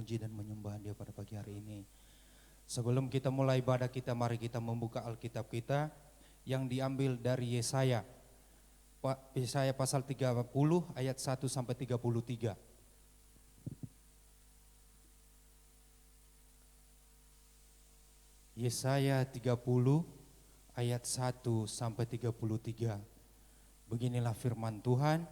memuji dan menyembah Dia pada pagi hari ini. Sebelum kita mulai ibadah kita, mari kita membuka Alkitab kita yang diambil dari Yesaya. Yesaya pasal 30 ayat 1 sampai 33. Yesaya 30 ayat 1 sampai 33. Beginilah firman Tuhan.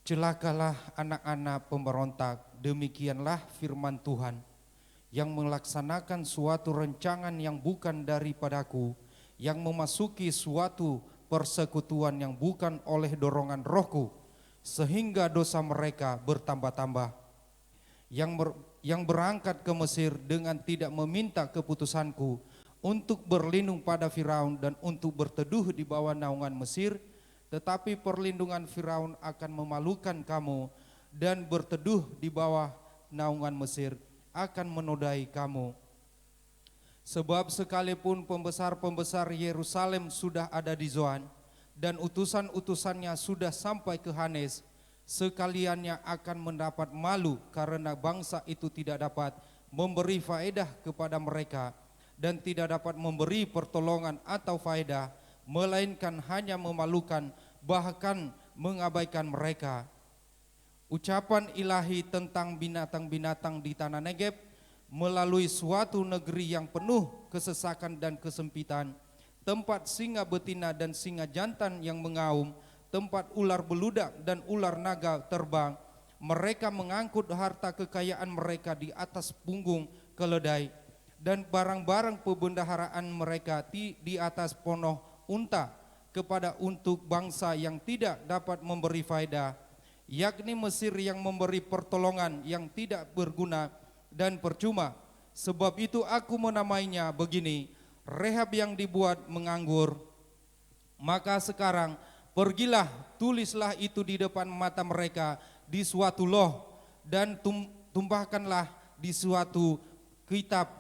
Celakalah anak-anak pemberontak, demikianlah firman Tuhan, yang melaksanakan suatu rancangan yang bukan daripadaku, yang memasuki suatu persekutuan yang bukan oleh dorongan rohku, sehingga dosa mereka bertambah-tambah. Yang berangkat ke Mesir dengan tidak meminta keputusanku, untuk berlindung pada Firaun dan untuk berteduh di bawah naungan Mesir. Tetapi perlindungan Firaun akan memalukan kamu, dan berteduh di bawah naungan Mesir akan menodai kamu. Sebab sekalipun pembesar-pembesar Yerusalem sudah ada di Zoan, dan utusan-utusannya sudah sampai ke Hanes, sekaliannya akan mendapat malu karena bangsa itu tidak dapat memberi faedah kepada mereka, dan tidak dapat memberi pertolongan atau faedah, melainkan hanya memalukan, bahkan mengabaikan mereka. Ucapan ilahi tentang binatang-binatang di tanah Negeb melalui suatu negeri yang penuh kesesakan dan kesempitan, tempat singa betina dan singa jantan yang mengaum, tempat ular beludak dan ular naga terbang. Mereka mengangkut harta kekayaan mereka di atas punggung keledai, dan barang-barang perbendaharaan mereka di atas ponoh unta, kepada untuk bangsa yang tidak dapat memberi faedah, yakni Mesir yang memberi pertolongan yang tidak berguna dan percuma. Sebab itu aku menamainya begini, Rehab yang dibuat menganggur. Maka sekarang pergilah, tulislah itu di depan mata mereka di suatu loh, dan tumpahkanlah di suatu kitab,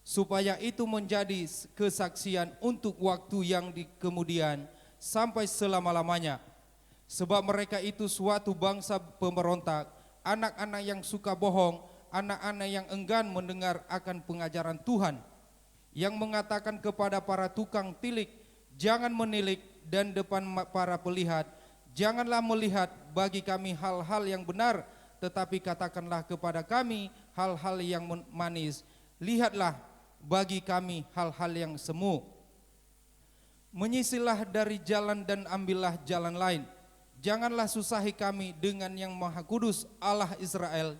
supaya itu menjadi kesaksian untuk waktu yang kemudian sampai selama-lamanya. Sebab mereka itu suatu bangsa pemberontak, anak-anak yang suka bohong, anak-anak yang enggan mendengar akan pengajaran Tuhan, yang mengatakan kepada para tukang tilik, jangan menilik, dan depan para pelihat, janganlah melihat bagi kami hal-hal yang benar, tetapi katakanlah kepada kami hal-hal yang manis. Lihatlah bagi kami hal-hal yang semu. Menyisilah dari jalan dan ambillah jalan lain. Janganlah susahi kami dengan yang Maha Kudus Allah Israel.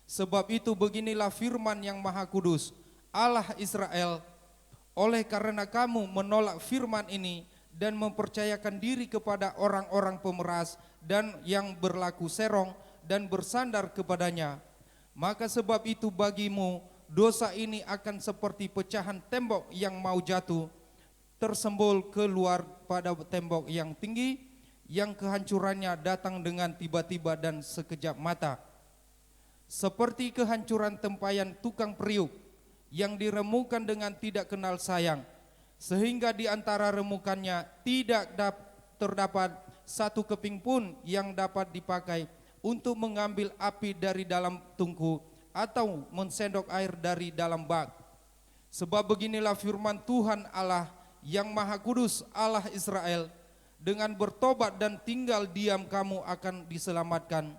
Sebab itu beginilah firman yang Maha Kudus Allah Israel, oleh karena kamu menolak firman ini dan mempercayakan diri kepada orang-orang pemeras dan yang berlaku serong dan bersandar kepadanya, maka sebab itu bagimu dosa ini akan seperti pecahan tembok yang mau jatuh, tersembul keluar pada tembok yang tinggi, yang kehancurannya datang dengan tiba-tiba dan sekejap mata. Seperti kehancuran tempayan tukang periuk yang diremukan dengan tidak kenal sayang, sehingga di antara remukannya tidak terdapat satu keping pun yang dapat dipakai untuk mengambil api dari dalam tungku atau mensendok air dari dalam bak. Sebab beginilah firman Tuhan Allah yang Maha Kudus Allah Israel, dengan bertobat dan tinggal diam kamu akan diselamatkan.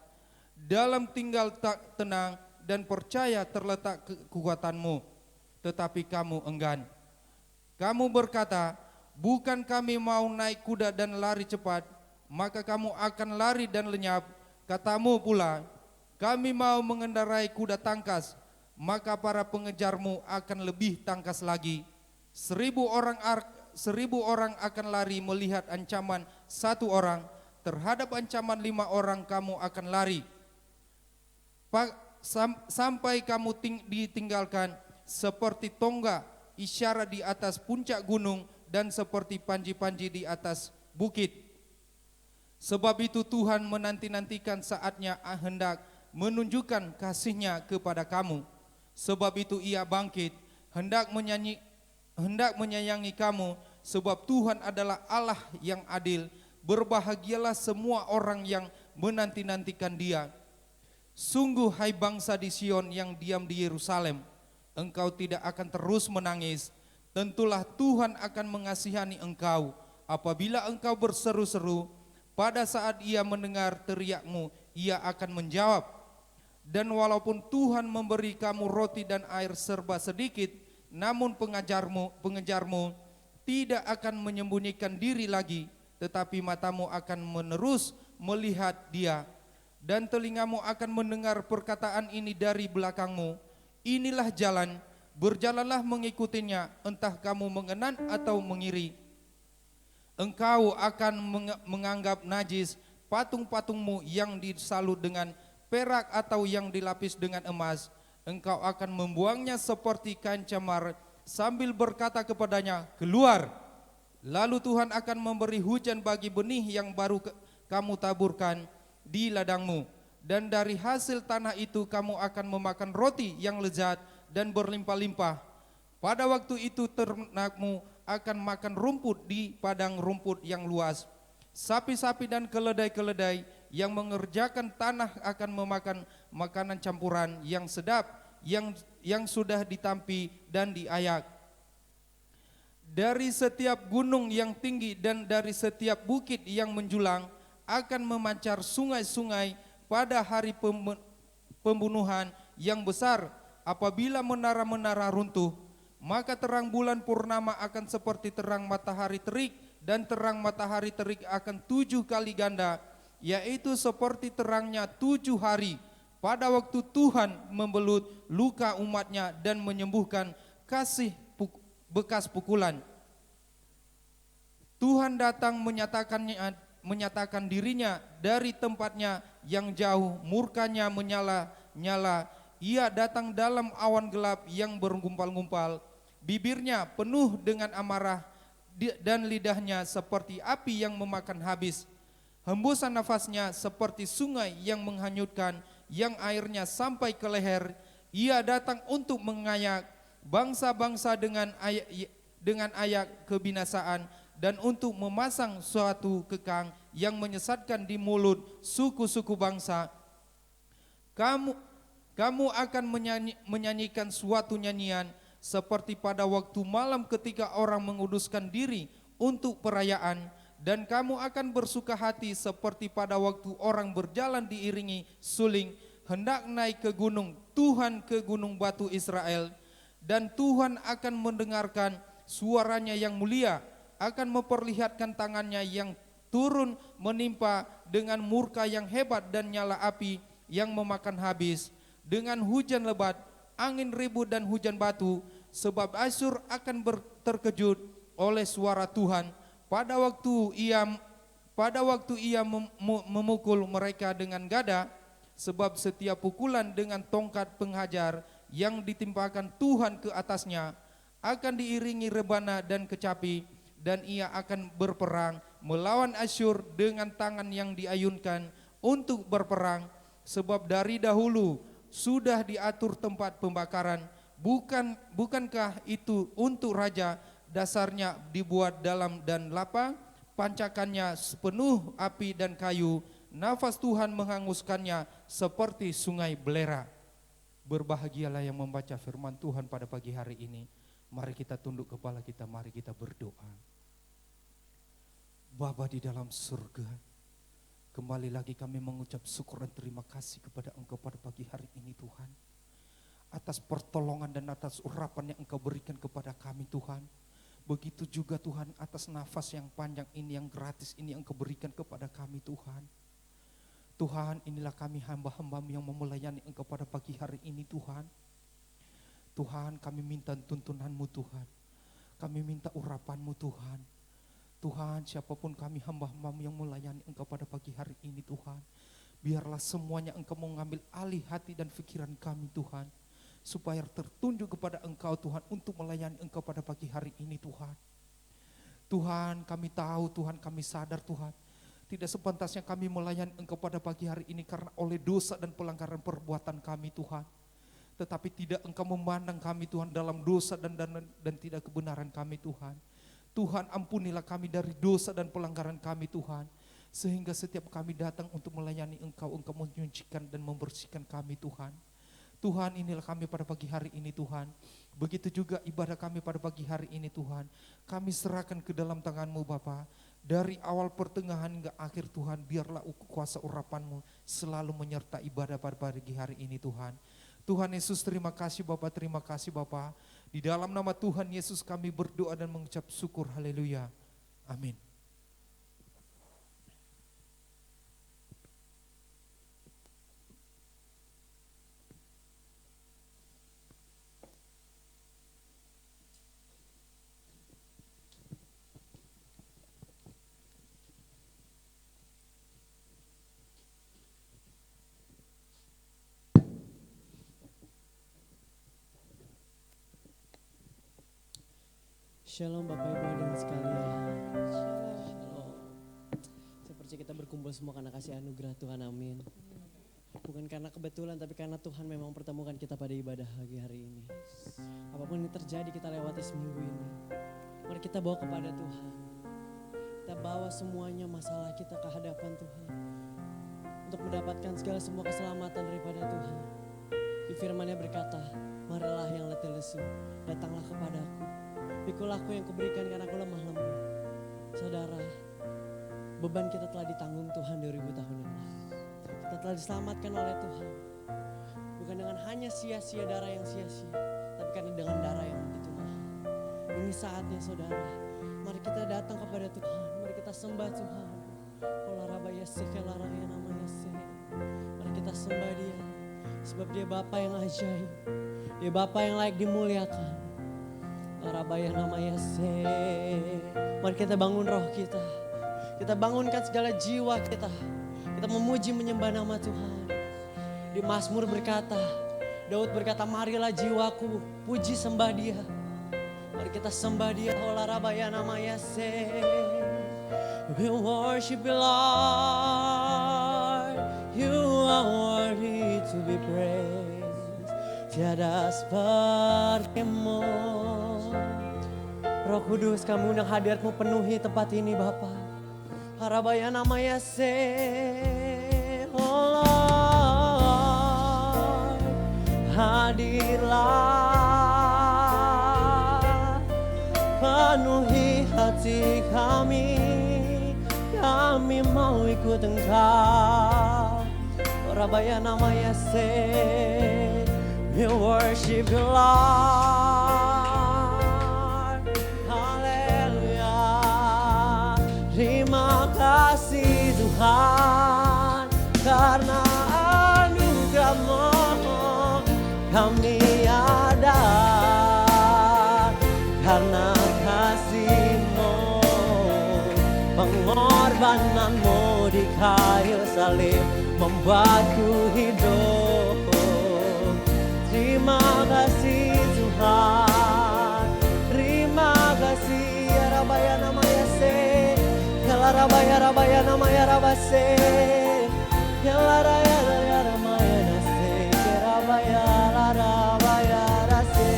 Dalam tinggal tak tenang dan percaya terletak kekuatanmu, tetapi kamu enggan. Kamu berkata, bukan kami mau naik kuda dan lari cepat, maka kamu akan lari dan lenyap. Katamu pula, kami mau mengendarai kuda tangkas, maka para pengejarmu akan lebih tangkas lagi. 1.000 orang akan lari melihat ancaman 1 orang, terhadap ancaman 5 orang kamu akan lari. Sampai kamu ditinggalkan seperti tonggak isyarat di atas puncak gunung, dan seperti panji-panji di atas bukit. Sebab itu Tuhan menanti-nantikan saatnya hendak menunjukkan kasih-Nya kepada kamu. Sebab itu Ia bangkit, hendak menyayangi kamu, sebab Tuhan adalah Allah yang adil. Berbahagialah semua orang yang menanti-nantikan Dia. Sungguh hai bangsa di Sion yang diam di Yerusalem, engkau tidak akan terus menangis. Tentulah Tuhan akan mengasihani engkau apabila engkau berseru-seru. Pada saat ia mendengar teriakmu, ia akan menjawab. Dan walaupun Tuhan memberi kamu roti dan air serba sedikit, namun pengejarmu tidak akan menyembunyikan diri lagi, tetapi matamu akan menerus melihat dia, dan telingamu akan mendengar perkataan ini dari belakangmu. Inilah jalan, berjalanlah mengikutinya, entah kamu mengenan atau mengiri. Engkau akan menganggap najis patung-patungmu yang disalut dengan perak atau yang dilapis dengan emas. Engkau akan membuangnya seperti kain camar sambil berkata kepadanya, keluar. Lalu Tuhan akan memberi hujan bagi benih yang baru kamu taburkan di ladangmu. Dan dari hasil tanah itu kamu akan memakan roti yang lezat dan berlimpah-limpah. Pada waktu itu ternakmu akan makan rumput di padang rumput yang luas. Sapi-sapi dan keledai-keledai yang mengerjakan tanah akan memakan makanan campuran yang sedap, yang sudah ditampi dan diayak. Dari setiap gunung yang tinggi dan dari setiap bukit yang menjulang akan memancar sungai-sungai pada hari pembunuhan yang besar. Apabila menara-menara runtuh, maka terang bulan purnama akan seperti terang matahari terik, dan terang matahari terik akan 7 kali ganda, yaitu seperti terangnya 7 hari pada waktu Tuhan membelut luka umatnya dan menyembuhkan bekas pukulan. Tuhan datang menyatakan dirinya dari tempatnya yang jauh, murkanya menyala-nyala. Ia datang dalam awan gelap yang bergumpal-gumpal, bibirnya penuh dengan amarah dan lidahnya seperti api yang memakan habis. Hembusan nafasnya seperti sungai yang menghanyutkan, yang airnya sampai ke leher. Ia datang untuk mengayak bangsa-bangsa dengan ayak kebinasaan, dan untuk memasang suatu kekang yang menyesatkan di mulut suku-suku bangsa. Kamu akan menyanyikan suatu nyanyian seperti pada waktu malam ketika orang menguduskan diri untuk perayaan, dan kamu akan bersuka hati seperti pada waktu orang berjalan diiringi suling hendak naik ke gunung Tuhan, ke gunung batu Israel. Dan Tuhan akan mendengarkan suaranya yang mulia, akan memperlihatkan tangannya yang turun menimpa dengan murka yang hebat dan nyala api yang memakan habis, dengan hujan lebat, angin ribut dan hujan batu. Sebab Asyur akan terkejut oleh suara Tuhan pada waktu ia memukul mereka dengan gada. Sebab setiap pukulan dengan tongkat penghajar yang ditimpakan Tuhan ke atasnya akan diiringi rebana dan kecapi, dan ia akan berperang melawan Asyur dengan tangan yang diayunkan untuk berperang. Sebab dari dahulu sudah diatur tempat pembakaran, bukankah itu untuk raja? Dasarnya dibuat dalam dan lapang, pancakannya sepenuh api dan kayu. Nafas Tuhan menghanguskannya seperti sungai belera. Berbahagialah yang membaca firman Tuhan pada pagi hari ini. Mari kita tunduk kepala kita, mari kita berdoa. Bapa di dalam surga, kembali lagi kami mengucap syukur dan terima kasih kepada Engkau pada pagi hari ini Tuhan, atas pertolongan dan atas urapan yang Engkau berikan kepada kami Tuhan. Begitu juga Tuhan atas nafas yang panjang ini, yang gratis ini yang Engkau berikan kepada kami Tuhan. Tuhan, inilah kami hamba-hamba-Mu yang melayani Engkau pada pagi hari ini Tuhan. Tuhan, kami minta tuntunan-Mu Tuhan, kami minta urapan-Mu Tuhan. Tuhan, siapapun kami hamba-hamba-Mu yang melayani Engkau pada pagi hari ini Tuhan, biarlah semuanya Engkau mengambil alih hati dan pikiran kami Tuhan, supaya tertunjuk kepada Engkau Tuhan untuk melayani Engkau pada pagi hari ini Tuhan. Tuhan, kami tahu Tuhan, kami sadar Tuhan, tidak sepantasnya kami melayani Engkau pada pagi hari ini karena oleh dosa dan pelanggaran perbuatan kami Tuhan. Tetapi tidak Engkau memandang kami Tuhan dalam dosa dan tidak kebenaran kami Tuhan. Tuhan, ampunilah kami dari dosa dan pelanggaran kami Tuhan. Sehingga setiap kami datang untuk melayani Engkau, Engkau menyucikan dan membersihkan kami Tuhan. Tuhan, inilah kami pada pagi hari ini Tuhan. Begitu juga ibadah kami pada pagi hari ini Tuhan. Kami serahkan ke dalam tangan-Mu Bapa. Dari awal pertengahan hingga akhir Tuhan, biarlah kuasa urapan-Mu selalu menyertai ibadah pada pagi hari ini Tuhan. Tuhan Yesus, terima kasih Bapa, terima kasih Bapa. Di dalam nama Tuhan Yesus kami berdoa dan mengucap syukur, haleluya. Amin. Shalom Bapak Ibu hadirin sekalian. Shalom. Seperti kita berkumpul semua karena kasih anugerah Tuhan, amin. Bukan karena kebetulan tapi karena Tuhan memang pertemukan kita pada ibadah pagi hari ini. Apapun yang terjadi kita lewati seminggu ini, mari kita bawa kepada Tuhan. Kita bawa semuanya masalah kita ke hadapan Tuhan. Untuk mendapatkan segala semua keselamatan daripada Tuhan. Di firman-Nya berkata, marilah yang letih lesu, datanglah kepadaku. Pikulah aku yang kuberikan karena aku lemah lembut. Saudara, beban kita telah ditanggung Tuhan 2000 tahun yang lalu. Kita telah diselamatkan oleh Tuhan. Bukan dengan hanya sia-sia darah yang sia-sia, tapi karena dengan darah yang begitu mahal. Ini saatnya saudara, mari kita datang kepada Tuhan. Mari kita sembah Tuhan. Mari kita sembah Dia. Sebab Dia Bapa yang ajaib. Dia Bapa yang layak dimuliakan. Rabaya namanya se. Mari kita bangun roh kita. Kita bangunkan segala jiwa kita. Kita memuji menyembah nama Tuhan. Di Mazmur berkata, Daud berkata, marilah jiwaku puji sembah Dia. Mari kita sembah Dia. Olah rabaya namanya se. We worship you Lord. You are worthy to be praised. Tiada seperti-Mu. Roh Kudus, kami undang hadirat-Mu penuhi tempat ini Bapa. Harabaya namanya se. Oh Lord, hadirlah, penuhi hati kami. Kami mau ikut Engkau. Harabaya namanya se. We worship you Lord. Terima kasih Tuhan, karena anugerah-Mu kami ada, karena kasih-Mu, pengorbanan-Mu di kayu salib membuatku hidup. Terima kasih Tuhan, terima kasih Rabaya namanya se. Rabaya rabaya namanya rabase. Rabaya namanya nase. Rabaya rabaya rase.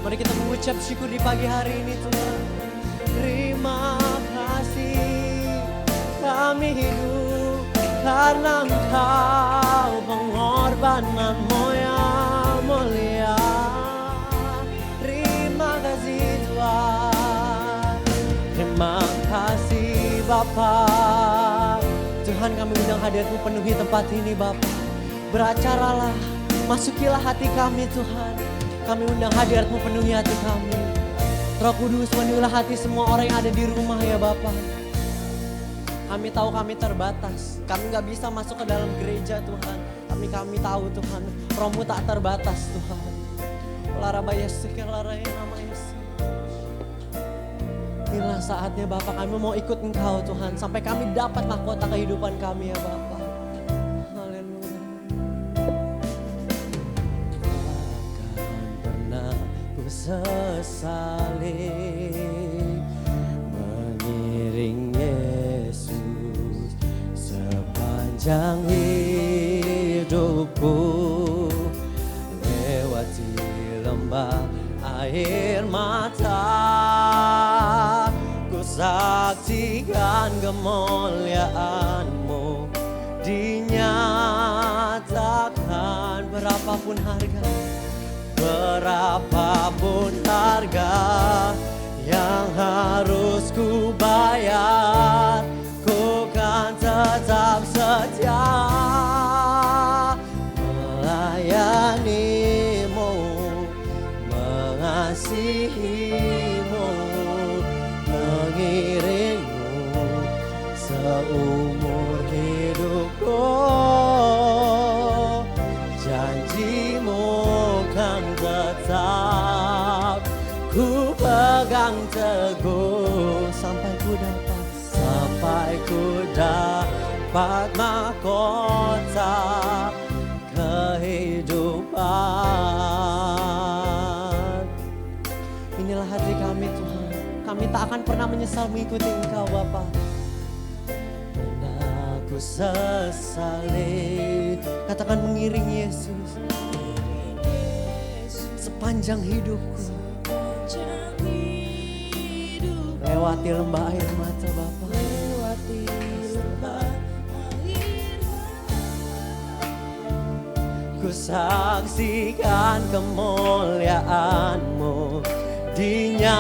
Mari kita mengucap syukur di pagi hari ini Tuhan. Terima kasih kami hidup karena Engkau, pengorbanan-Mu yang mulia. Terima kasih Tuhan. Terima kasih Bapa. Tuhan, kami undang hadirat-Mu penuhi tempat ini Bapa. Beracaralah, masukilah hati kami Tuhan. Kami undang hadirat-Mu penuhi hati kami. Roh Kudus, penuhilah hati semua orang yang ada di rumah ya Bapa. Kami tahu kami terbatas. Kami gak bisa masuk ke dalam gereja Tuhan. Tapi kami tahu Tuhan, Roh-Mu tak terbatas Tuhan. Larabaya sekelaraya nama Yesus. Inilah saatnya Bapak, kami mau ikut Engkau Tuhan. Sampai kami dapat mahkota kehidupan kami ya Bapak. Haleluya. Takkan pernah ku sesali mengiring Yesus sepanjang hidupku. Lewati lembah air mata, ku saksikan kemuliaan-Mu dinyatakan. Berapapun harga yang harus ku bayar, ku kan tetap setia melayani-Mu, mengasihi-Mu, mengiring-Mu seumur hidupku. Janji-Mu kan tetap ku pegang teguh sampai ku dapat mahkota kehidupan. Inilah hati kami Tuhan, kami tak akan pernah menyesal mengikuti Engkau Bapa. Aku sesali, katakan mengiring Yesus sepanjang hidupku, lewati lembah air mata Bapa. Ku saksikan kemuliaan-Mu dinyatakan.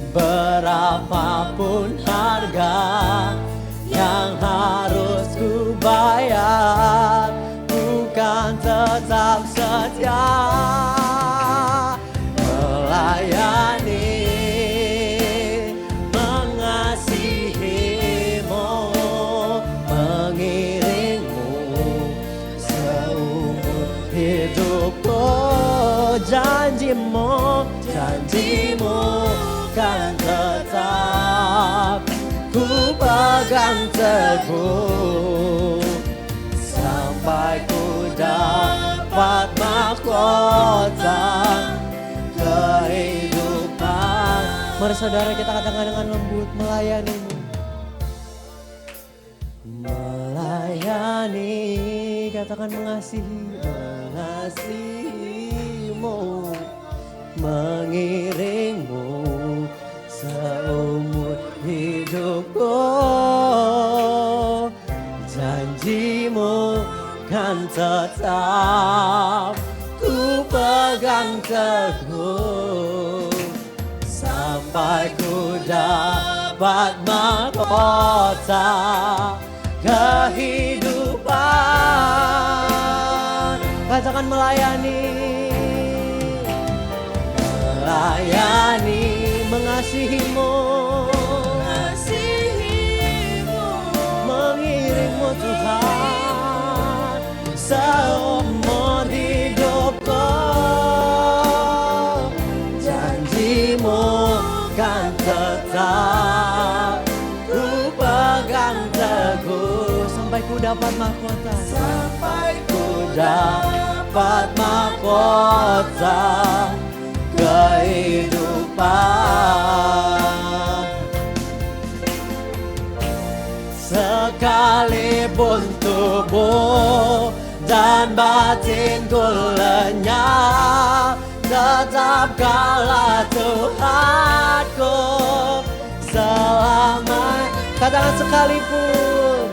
Berapapun harga yang harus ku bayar, bukan tetap setia melayani, mengasihi-Mu, mengiring-Mu seumur hidupku. Janji-Mu kan tetap ku pegang teguh sampai ku dapat mahkota kehidupan. Mari saudara kita katakan dengan lembut, melayani-Mu, melayani, katakan mengasihi-Mu, mengiring-Mu seumur hidupku. Janji-Mu kan tetap ku pegang teguh sampai ku dapat mahkota kehidupan. Katakan melayani, melayani, mengasihi-Mu, mengiring-Mu Tuhan seumur hidupku. Janji-Mu kan tetap ku pegang teguh sampai ku dapat mahkota, sampai ku dapat mahkota kehidupan. Sekalipun tubuh dan batinku lenyap, tetap Kaulah Tuhanku selama. Katakan sekalipun,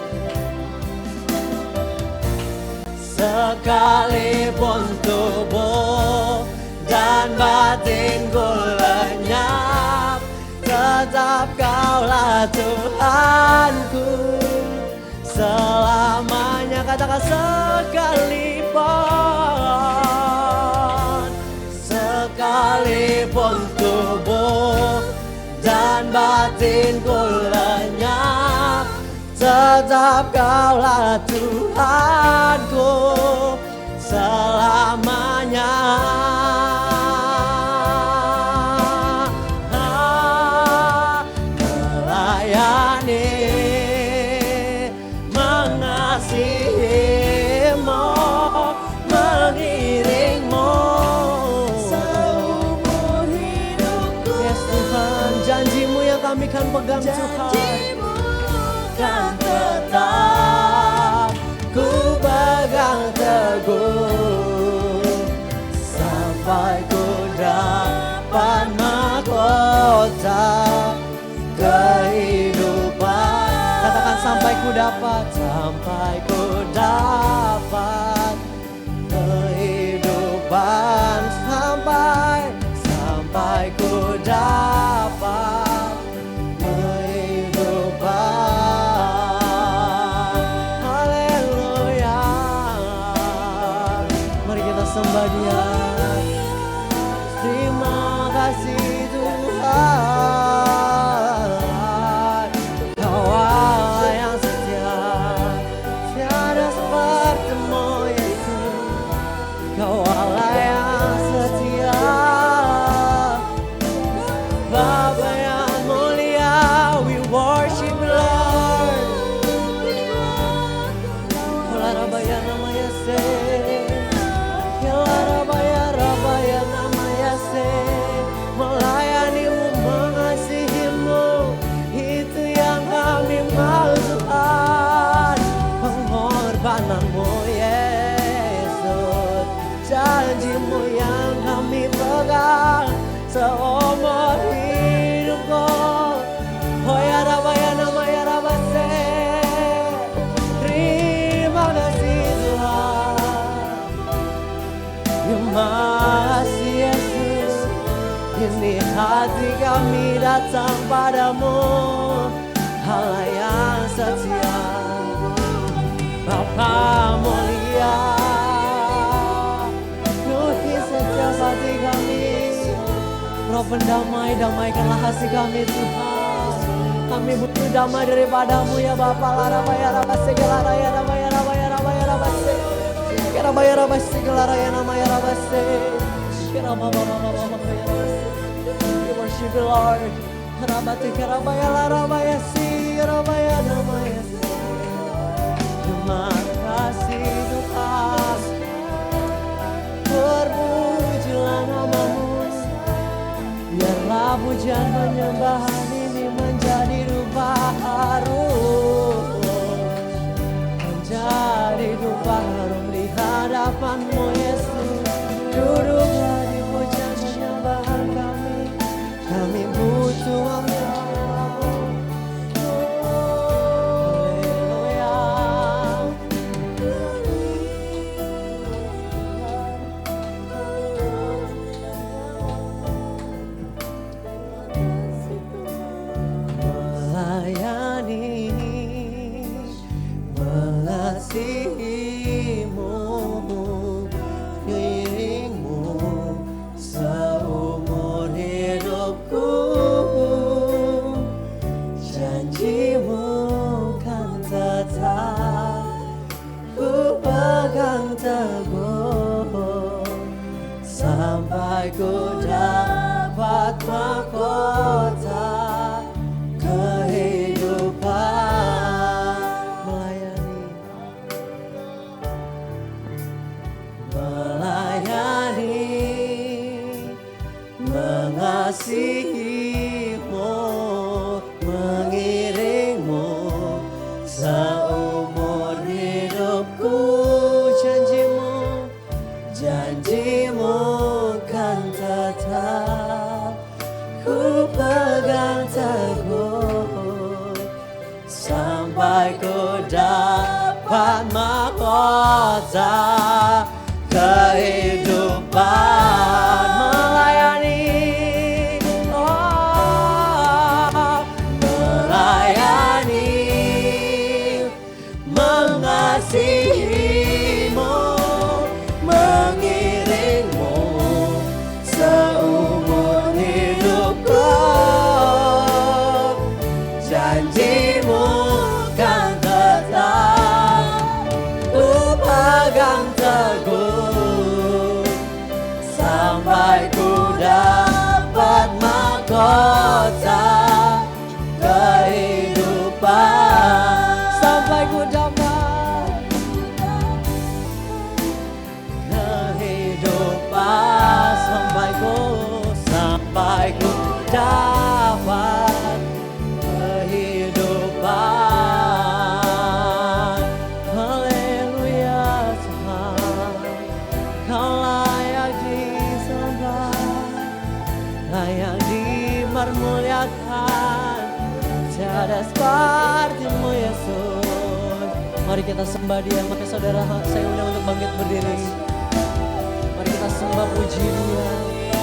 sekalipun tubuh dan batinku lenyap, tetap Kaulah Tuhanku selamanya. Katakan sekalipun, sekalipun tubuh dan batinku lenyap, tetap Kaulah Tuhanku selamanya. Melayani, mengasihi-Mu, mengiring-Mu seumur hidupku. Yes Tuhan, janji-Mu yang kami kan pegang Tuhan, kan tetap ku pegang teguh sampai ku dapat sampai ku dapat kehidupan, sampai ku dapat kehidupan. Haleluya. Mari kita sembah Dia. Terima kasih Tuhan, Kau Allah yang setia, tiada seperti-Mu Yesus. Kau Allah yang setia, Bapa yang mulia, we worship you Lord. Ola rabaya namanya se, ola rabaya namanya se. Melayanimu, mengasihimu, itu yang kami mau Tuhan. Pengorbananmu Yesus, janjimu yang kami pegang seumur hidupku. Oh ya rabaya namanya rabase. Terima kasih Tuhan, terima kasih Yesus. Ini hati kami datang padamu, Allah yang setia, Bapa mulia. Penuhi setiap hati kami, Roh pendamai, damaikanlah hati kami Tuhan. Kami butuh damai daripadamu ya Bapa. Larabaya rabase gelaraya rabaya rabaya rabaya rabase gerabaya rabase gelaraya namaya rabase gerababa baba baba ya rabase. We worship you Lord. Rabate gerabaya larabaya si gerabaya namaya si. Terima kasih Tuhan, terpujilah nama-Mu. Biarlah pujian penyembahan ini menjadi rupa harum, menjadi rupa harum di hadapan-Mu Yesus. Duduklah di pujian penyembahan kami, kami butuh Engkau. Sampai ku dapat mahkota kehidupan, melayani, mengasihimu, mengiringmu seumur hidupku. Janjimu kan tetap ku pegang teguh, sampai ku dapat mahkota kehidupan. Melayani, oh, melayani, mengasihimu, mengiringmu seumur hidupku. Janjimu kan tetap ku pegang teguh, sampai ku dapat mahkota kehidupan. Sampai ku dapat Mari kita sembah Dia. Maka saudara, saya undang untuk bangkit berdiri. Mari kita sembah puji Dia.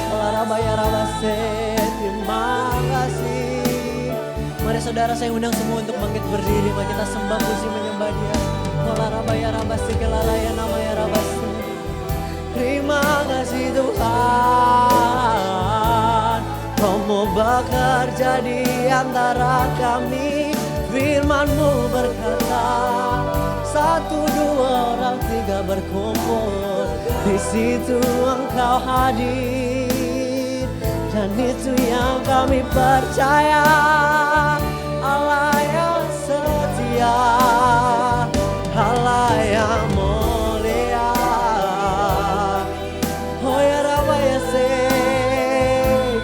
Larabaya rabase, terima kasih. Mari saudara, saya undang semua untuk bangkit berdiri. Mari kita sembah puji menyembah Dia. Larabaya rabase, kelaraya namanya rabase. Terima kasih Tuhan, Kamu bekerja di antara kami. Firman-Mu berkata, 1, 2, orang 3 berkumpul, di situ Engkau hadir. Dan itu yang kami percaya, Allah yang setia, Allah yang mulia. Oh ya Rabbi ya say,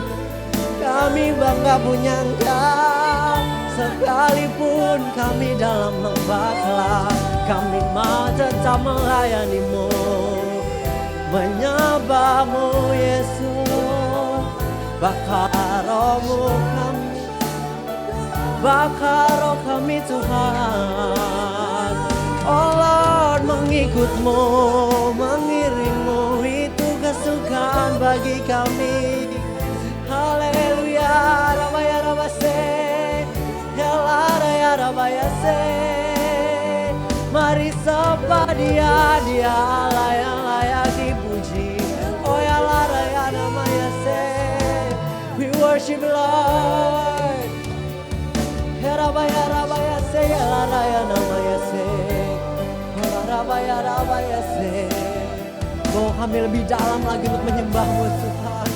kami bangga punya Engkau. Sekalipun kami dalam lembah gelap, kami mau tetap melayani-Mu, menyembah-Mu Yesus. Bakar roh-Mu kami, bakar roh kami Tuhan. Oh Lord, mengikut-Mu, mengiring-Mu, itu kesukaan bagi kami. Haleluya, Rabaya Rabase, Helaraya Rabaya se. Mari sembah Dia, Dia Allah yang layak dipuji. Oh ya laraya namanya se. We worship Lord. Herabaya Rabaya se, Helaraya namanya se. Rabaya Rabaya se. Oh kami lebih dalam lagi untuk menyembah-Mu Tuhan.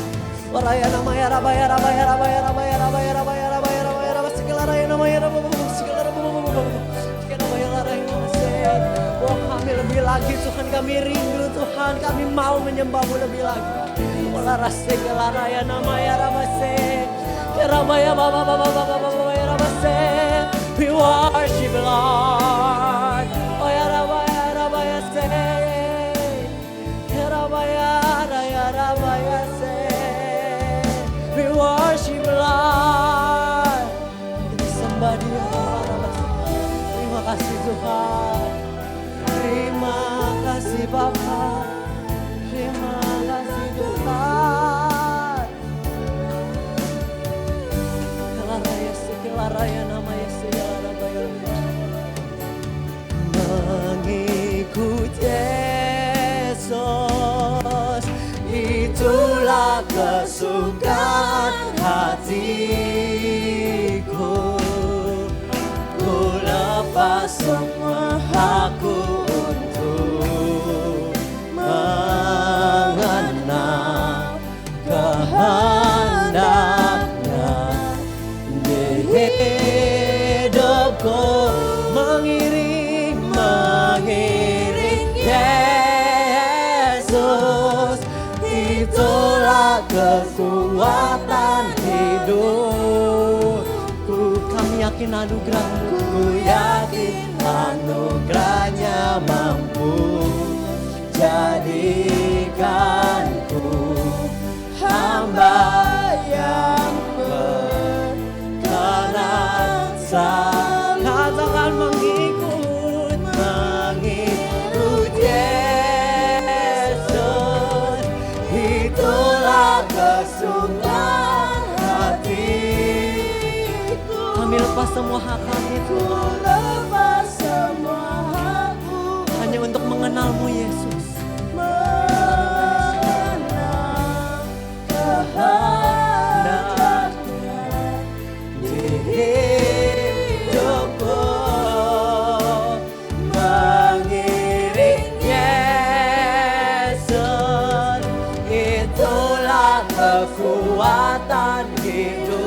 Raya namanya Rabaya Rabaya Rabaya Rabaya Rabaya Rabaya Rabaya Rabaya Rabaya segala raya namanya Rabaya segala Rabaya laraya namanya. Oh kami lebih lagi Tuhan, kami rindu Tuhan, kami mau menyembah-Mu lebih lagi. Olah rasa segala raya namanya Rabase. Rabaya Baba Baba Baba Baba Rabase. We worship Lord. Oh ya Rabaya Rabaya se. Rabaya Raya Rabaya se. We worship Lord. Kita sembah Dia. Terima kasih Tuhan. Terima kasih Bapa. Terima kasih Tuhan. Kelaraya se, kelaraya nama Yesus, kelaraya. Mengikut Yesus, itulah kesukaan hatiku. Ku lepas semua hakku untuk mengenal kehendaknya di hidupku. Mengiring Yesus, itulah kekuatan hidupku. Kami yakin anugerah-Mu, ku yakin anugerahnya mampu jadikanku hamba yang berkenan. Katakan mengikut Yesus, itulah kesukaan hatiku. Kami lepas semua hak kami Tuhan, lepas semua hakku hanya untuk mengenal-Mu Yesus. Mengenal kehendaknya di hidupku. Mengiring Yesus, itulah kekuatan hidupku.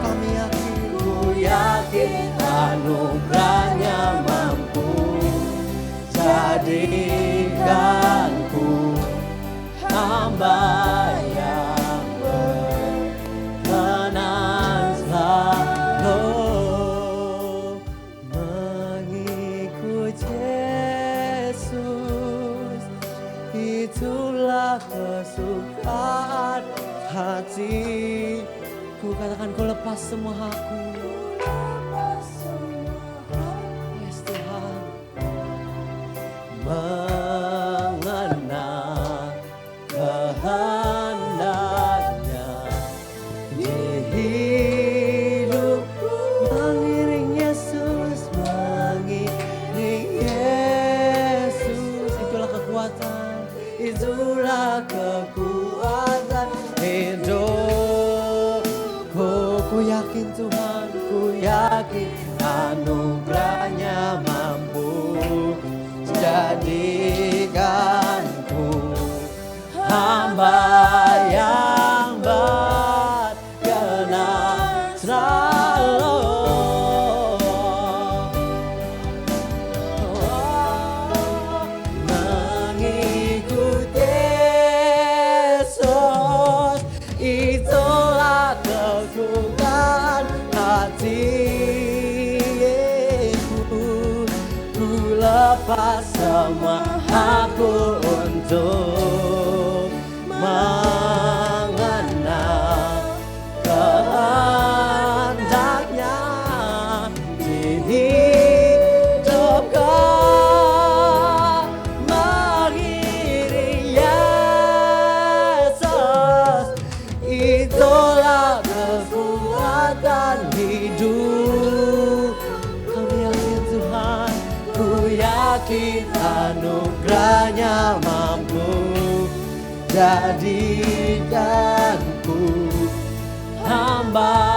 Kami yakin, ku yakin anugerahnya mampu jadikanku hamba yang berkenan selalu. Mengikut Yesus, itulah kesukaan hatiku. Katakan, ku lepas semua hakku. jadikanku hamba yang berkenan selalu. Mengikut Yesus, itulah kesukaan hatiku. Ku lepas semua aku untuk mengenal kehendaknya di hidupku. Mengiring Yesus, itulah kekuatan hidup. Kami yakin Tuhan, ku yakin anugerahnya mampu jadikanku hamba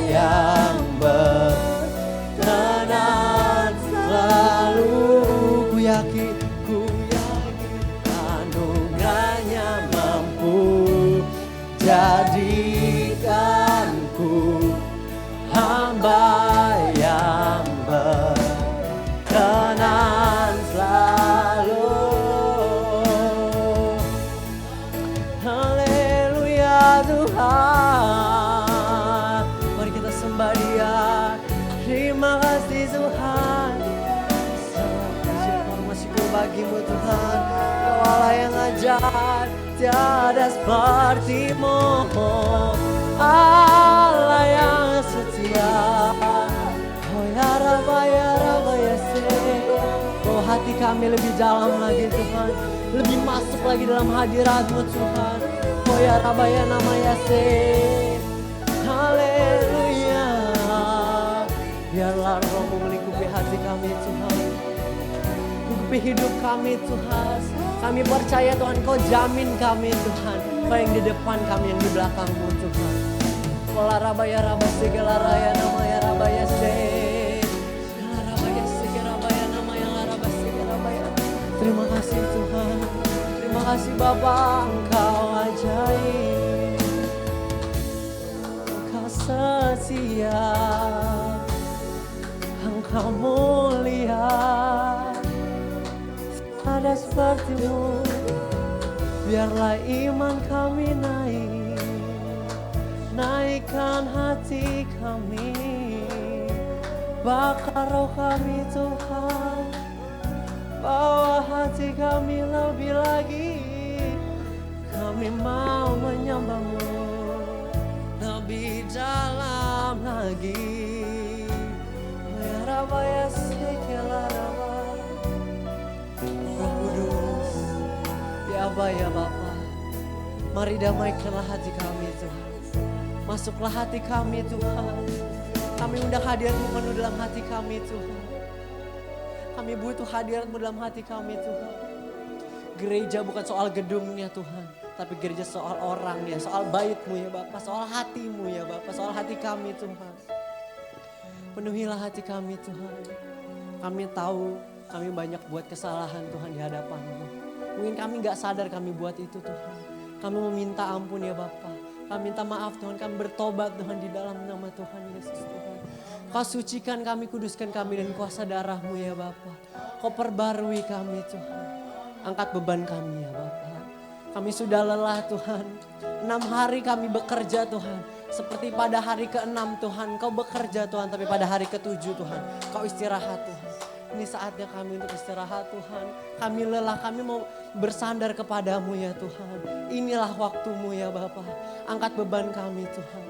yang berkenan selalu. Ku yakin anugerahnya mampu jadikanku hamba yang berkenan selalu. Haleluya Tuhan, mari kita sembah Dia. Terima kasih Tuhan, puji hormat bagimu Tuhan. Kau Allah yang ajaib, tiada sepertimu, Allah yang setia. Oh ya Rabba ya Rabba ya Se. Oh hati kami lebih dalam lagi Tuhan, lebih masuk lagi dalam hadirat-Mu Tuhan. Oh ya Rabba ya nama ya Se. Haleluya. Biarlah Roh-Mu melingkupi hati kami Tuhan, melingkupi hidup kami Tuhan. Kami percaya Tuhan, Kau jamin kami Tuhan. Kau yang di depan, kami yang di belakang-Mu Tuhan. Ola Rabaya Rabba segala raya nama ya Rabaya Se. Segala Rabaya segala Rabaya nama ya Rabba segala Rabaya. Terima kasih Tuhan, terima kasih Bapa, Engkau ajaib, Engkau setia, Engkau mulia. Ada sepertimu, biarlah iman kami naik, naikkan hati kami, bakar roh kami Tuhan, bawa hati kami lebih lagi. Kami mau menyembah-Mu lebih dalam lagi. Ya Rabba ya Sekela Rabba. Roh Kudus, ya Aba ya Bapa, mari damaikanlah hati kami Tuhan. Masuklah hati kami Tuhan. Kami undang hadirat-Mu penuh dalam hati kami Tuhan. Kami butuh hadirat-Mu dalam hati kami Tuhan. Gereja bukan soal gedungnya Tuhan, tapi gereja soal orangnya, soal bait-Mu ya Bapa, soal hati-Mu ya Bapa, soal hati kami Tuhan. Penuhilah hati kami Tuhan. Kami tahu kami banyak buat kesalahan Tuhan di hadapan-Mu. Mungkin kami gak sadar kami buat itu Tuhan. Kami meminta ampun ya Bapa. Kami minta maaf Tuhan, kami bertobat Tuhan di dalam nama Tuhan Yesus Tuhan. Kau sucikan kami, kuduskan kami dan kuasa darah-Mu ya Bapa. Kau perbarui kami Tuhan. Angkat beban kami ya Bapa. Kami sudah lelah Tuhan. 6 hari kami bekerja Tuhan. Seperti pada hari ke-6 Tuhan, Kau bekerja Tuhan. Tapi pada hari ke-7 Tuhan, Kau istirahat Tuhan. Ini saatnya kami untuk istirahat Tuhan. Kami lelah, kami mau bersandar kepadamu ya Tuhan. Inilah waktumu ya Bapa. Angkat beban kami Tuhan.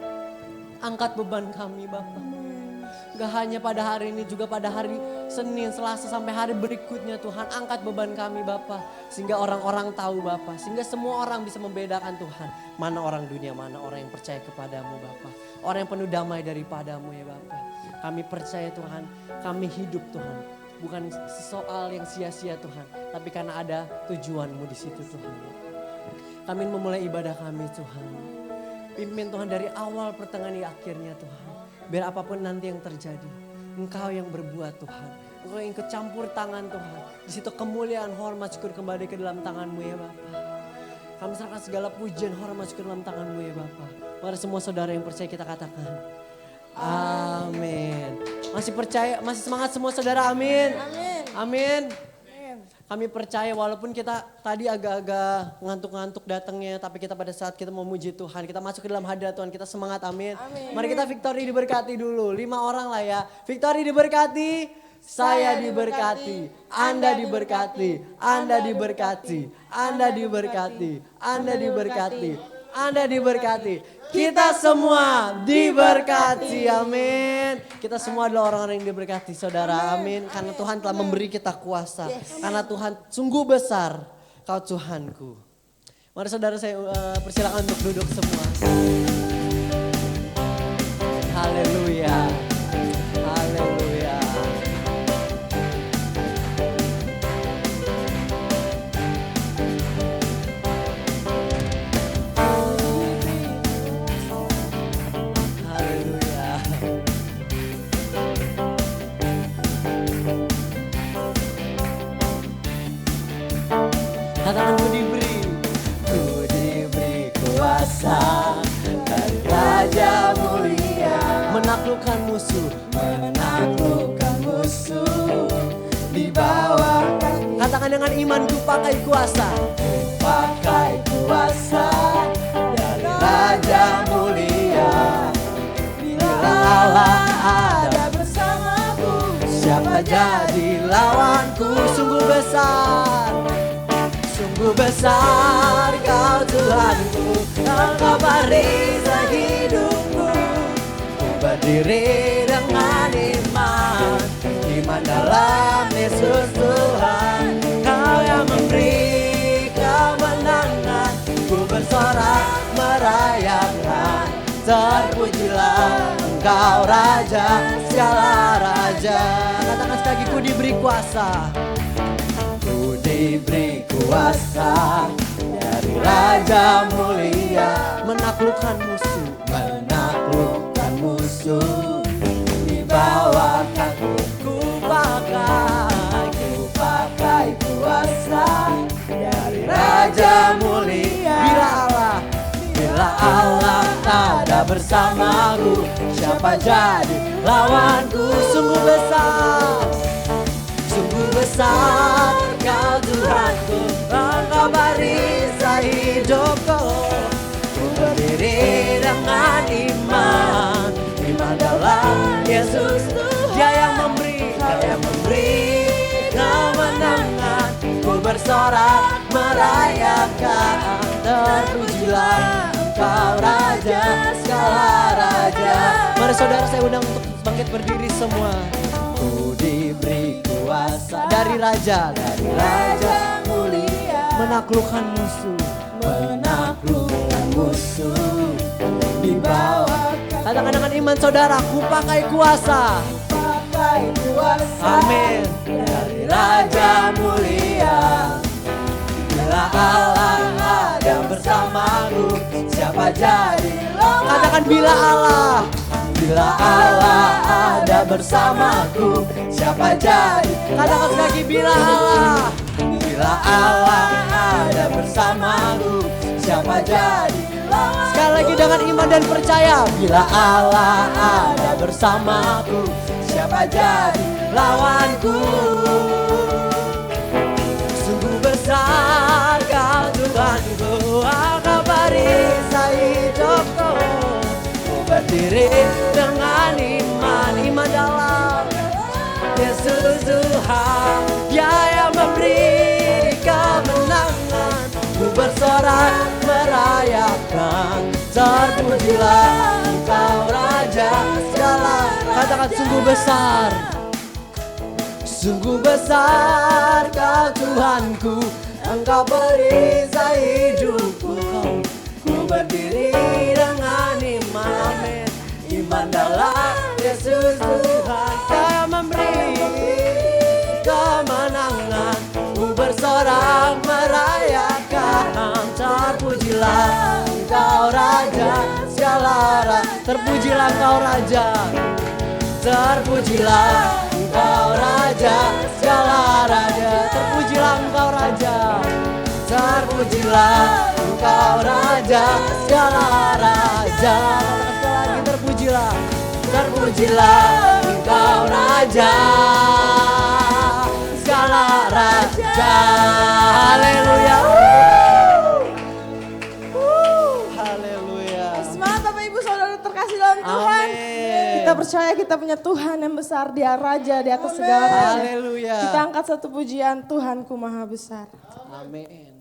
Angkat beban kami Bapa. Gak hanya pada hari ini, juga pada hari Senin, Selasa sampai hari berikutnya Tuhan. Angkat beban kami Bapa. Sehingga orang-orang tahu Bapa. Sehingga semua orang bisa membedakan Tuhan. Mana orang dunia, mana orang yang percaya kepadamu Bapa. Orang yang penuh damai daripadamu ya Bapa. Kami percaya Tuhan, kami hidup Tuhan. Bukan soal yang sia-sia Tuhan, tapi karena ada tujuan-Mu di situ Tuhan. Kami memulai ibadah kami Tuhan. Pimpin Tuhan dari awal pertengahan hingga akhirnya Tuhan. Biar apapun nanti yang terjadi, Engkau yang berbuat Tuhan. Engkau yang ikut campur tangan Tuhan. Di situ kemuliaan, hormat, syukur kembali ke dalam tangan-Mu ya Bapa. Kami serahkan segala pujian, hormat, syukur dalam tangan-Mu ya Bapa. Mari semua saudara yang percaya kita katakan. Amin. Masih percaya, masih semangat semua saudara, amin. Amin. Kami percaya walaupun kita tadi agak-agak ngantuk-ngantuk datangnya, tapi kita pada saat kita memuji Tuhan, kita masuk ke dalam hadirat Tuhan, kita semangat, amin. Mari kita Victory diberkati dulu, 5 orang lah ya. Victory diberkati, saya diberkati, Anda diberkati, Anda diberkati, Anda diberkati, Anda diberkati, Anda diberkati. Kita semua diberkati, amin. Kita semua adalah orang-orang yang diberkati, saudara, amin. Karena Tuhan telah memberi kita kuasa. Karena Tuhan sungguh besar, Kau Tuhanku. Mari saudara saya persilakan untuk duduk semua. Haleluya, haleluya. Katakan ku diberi kuasa dari Raja mulia, menaklukkan musuh di bawah kaki. Katakan dengan iman, ku pakai kuasa dari Raja mulia. Bila Allah ada bersamaku, siapa jadi lawanku? Sungguh besar Kau Tuhanku, Engkau perisai hidupku. Ku berdiri dengan iman dalam Yesus Tuhan. Kau yang memberi kemenangan, ku bersorak merayakan. Terpujilah Engkau Raja, segala raja. Katakan sekali lagi, ku diberi kuasa. Diberi kuasa dari Raja mulia, menaklukkan musuh di bawah kaki. Ku pakai kuasa dari Raja mulia. Bila Allah ada bersamaku, siapa jadi lawanku? Sungguh besar Kau Tuhanku, Engkau perisai hidupku. Ku berdiri dengan iman dalam Yesus. Dia yang memberi kemenangan. Ku bersorak merayakan. Terpujilah Engkau Raja, segala raja. Mari saudara saya undang untuk bangkit berdiri semua. Ku diberi kuasa dari Raja mulia, menaklukkan musuh di bawah. Katakan dengan iman saudara, ku pakai kuasa. Amin. Dari Raja mulia. Bila Allah ada bersamaku, siapa jadi lawanku? Katakan bila Allah ada bersamaku, siapa jadi? Katakan lagi, bila Allah ada bersamaku, siapa jadi? Sekali lagi dengan iman dan percaya. Bila Allah ada bersamaku, siapa jadi lawanku? Sungguh besar Kau Tuhanku, Engkau perisai hidupku. Ku berdiri dengan iman dalam Yesus Tuhan. Dia yang memberi kemenangan. Ku bersorak merayakan. Terpujilah Engkau Raja segala. Katakan sungguh besar Kau Tuhanku, Engkau perisai hidupku. Ku berdiri dengan iman, iman dalam Yesus Tuhan. Kau yang memberi kemenangan. Ku bersorak merayakan. Terpujilah Engkau Raja segala raja. Terpujilah Engkau Raja. Terpujilah Engkau Raja, segala raja. Terpujilah Engkau Raja. Terpujilah Engkau Raja, segala raja. Sekali lagi terpujilah. Terpujilah Engkau Raja, segala raja. Haleluya. Haleluya. Semangat Bapak Ibu Saudara terkasih dalam Tuhan. Amin. Kita percaya kita punya Tuhan yang besar, Dia Raja di atas segala raja. Haleluya. Kita angkat satu pujian, Tuhanku Maha Besar. Amin.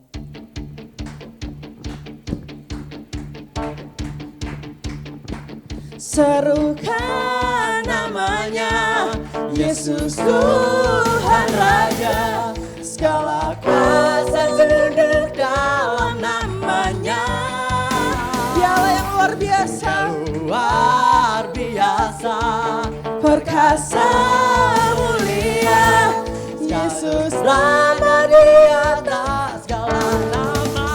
Serukan namanya, Yesus Tuhan Raja. Segala kuasa tunduk dalam namanya. Dialah yang luar biasa, Luar biasa. perkasa mulia. Yesus Berada di atas segala nama.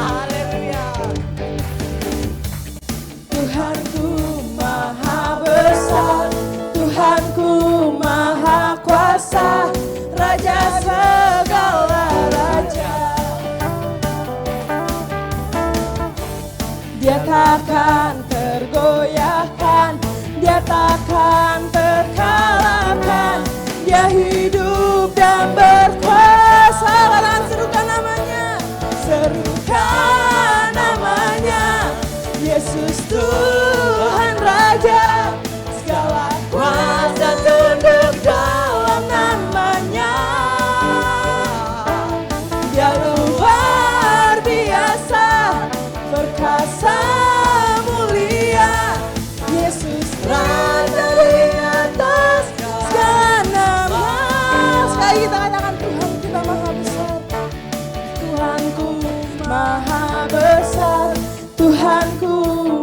Haleluya. Tuhanku Maha Besar, Tuhanku Maha Kuasa, Raja segala raja. Dia takkan tergoyahkan, Dia takkan terkalahkan. Dia hidup dan berkuasa. Katakan serukan namanya, serukan namanya. Yesus Tuhan Raja, segala kuasa tunduk dalam namanya. Dia luar biasa, perkasa mulia. Yesus Raja di atas segala nama. Sekali kita katakan Tuhan kita Maha Besar. Tuhanku Maha Besar, Tuhanku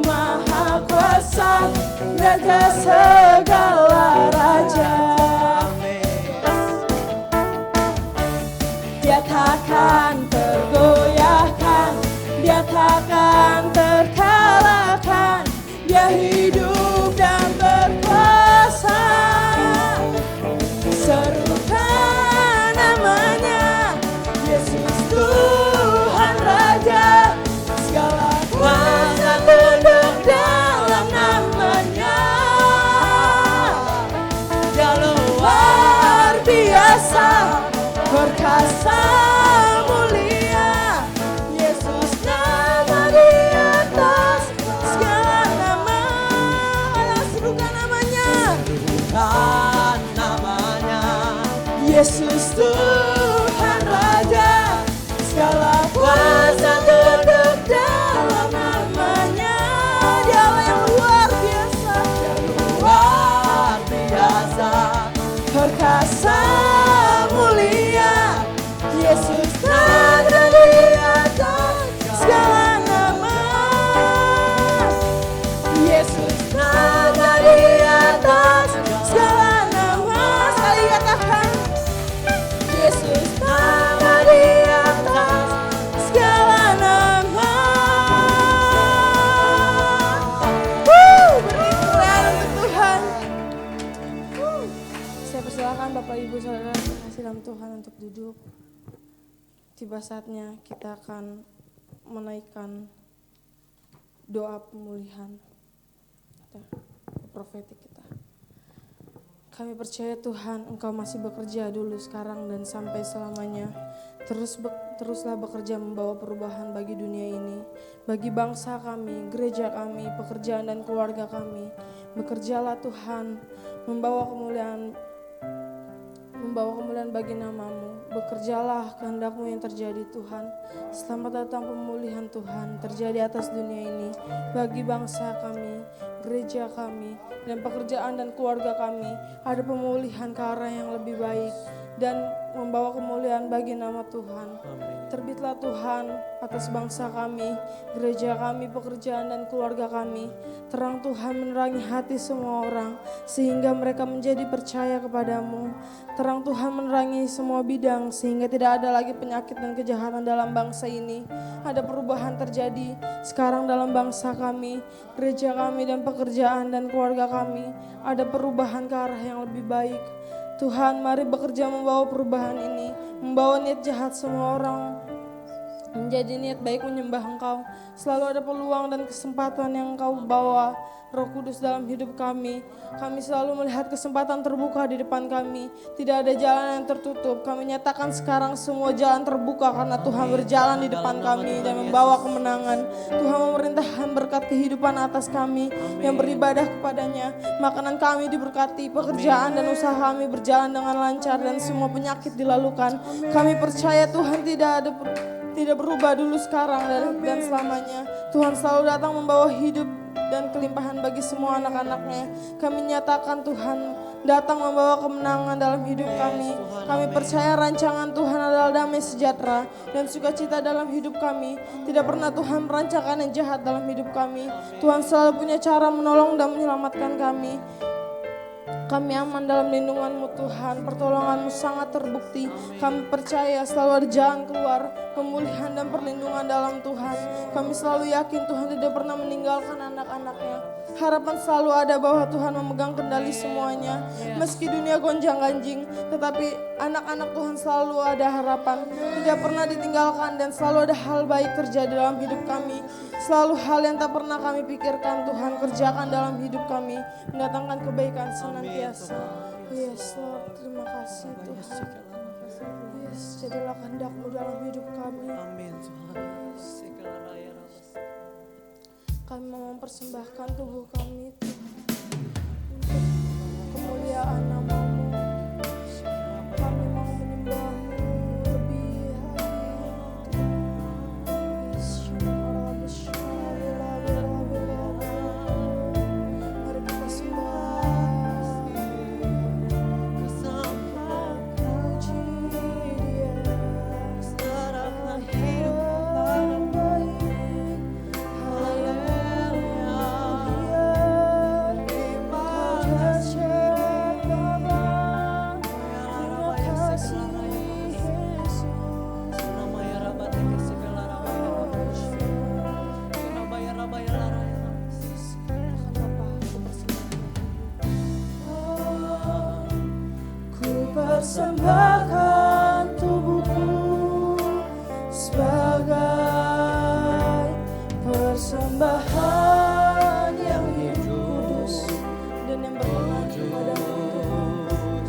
Maha Kuasa, Raja segala raja. Dia takkan tergoyahkan, Dia takkan terkalahkan. Dia hidup dan berkuasa. Serukan namanya, Yesus Tuhan Raja. Segala kuasa tunduk dalam namanya. Dia luar biasa, perkasa mulia. Yesus nama di atas segala nama. Serukan namanya, Kan namanya. Yesus Tuhan Raja. Segala kuasa tunduk dalam namanya. Dialah yang luar biasa, Luar biasa. perkasa mulia. Yesus ada di atas segala nama. Yesus ada di atas segala nama. Sekali katakan, Yesus ada di atas segala nama. Beri kemuliaan untuk Tuhan. Saya persilakan Bapak Ibu Saudara terkasih dalam Tuhan untuk duduk. Tiba saatnya kita akan menaikkan doa pemulihan kita, profetik kita. Kami percaya Tuhan Engkau masih bekerja dulu, sekarang dan sampai selamanya. Teruslah bekerja membawa perubahan bagi dunia ini, bagi bangsa kami, gereja kami, pekerjaan dan keluarga kami. Bekerjalah Tuhan, membawa kemuliaan bagi nama-Mu. Bekerjalah kehendak-Mu yang terjadi Tuhan. Selamat datang pemulihan Tuhan terjadi atas dunia ini, bagi bangsa kami, gereja kami, dan pekerjaan dan keluarga kami. Ada pemulihan ke arah yang lebih baik. dan membawa kemuliaan bagi nama Tuhan. Amin. Terbitlah Tuhan atas bangsa kami, gereja kami, pekerjaan dan keluarga kami. Terang Tuhan menerangi hati semua orang sehingga mereka menjadi percaya kepadamu. Terang Tuhan menerangi semua bidang sehingga tidak ada lagi penyakit dan kejahatan dalam bangsa ini. Ada perubahan terjadi sekarang dalam bangsa kami, gereja kami dan pekerjaan dan keluarga kami. Ada perubahan ke arah yang lebih baik. Tuhan, mari bekerja membawa perubahan ini, membawa niat jahat semua orang menjadi niat baik menyembah Engkau. Selalu ada peluang dan kesempatan yang Engkau bawa, Roh Kudus, dalam hidup kami. Kami selalu melihat kesempatan terbuka di depan kami. Tidak ada jalan yang tertutup. Kami nyatakan sekarang semua jalan terbuka karena Tuhan berjalan di depan kami dan membawa kemenangan. Tuhan memerintahkan berkat kehidupan atas kami yang beribadah kepadanya. Makanan kami diberkati, pekerjaan dan usaha kami berjalan dengan lancar dan semua penyakit dilalukan. Kami percaya Tuhan tidak berubah dulu, sekarang dan selamanya. Tuhan selalu datang membawa hidup dan kelimpahan bagi semua anak-anaknya. Kami nyatakan Tuhan datang membawa kemenangan dalam hidup kami. Kami percaya rancangan Tuhan adalah damai sejahtera dan sukacita dalam hidup kami. Tidak pernah Tuhan merancangkan yang jahat dalam hidup kami. Tuhan selalu punya cara menolong dan menyelamatkan kami. Kami aman dalam lindungan-Mu Tuhan, pertolongan-Mu sangat terbukti. Kami percaya selalu ada jalan keluar, pemulihan dan perlindungan dalam Tuhan. Kami selalu yakin Tuhan tidak pernah meninggalkan anak-anak-Nya. Harapan selalu ada bahwa Tuhan memegang kendali semuanya. Meski dunia gonjang-ganjing, tetapi anak-anak Tuhan selalu ada harapan. Tidak pernah ditinggalkan dan selalu ada hal baik terjadi dalam hidup kami. Selalu hal yang tak pernah kami pikirkan Tuhan kerjakan dalam hidup kami. Mendatangkan kebaikan senantiasa. Yes Lord, terima kasih Tuhan. Yes, jadilah kehendak-Mu dalam hidup kami. Amin Tuhan. Kami mau mempersembahkan tubuh kami Tuhan, untuk kemuliaan nama-Mu. Kami mau menyembah-Mu lebih lagi. Mari kita sembah. Puji Dia, serahkan hidup yang baik. Persembahkan tubuhku sebagai persembahan yang kudus dan yang berkenan kepadamu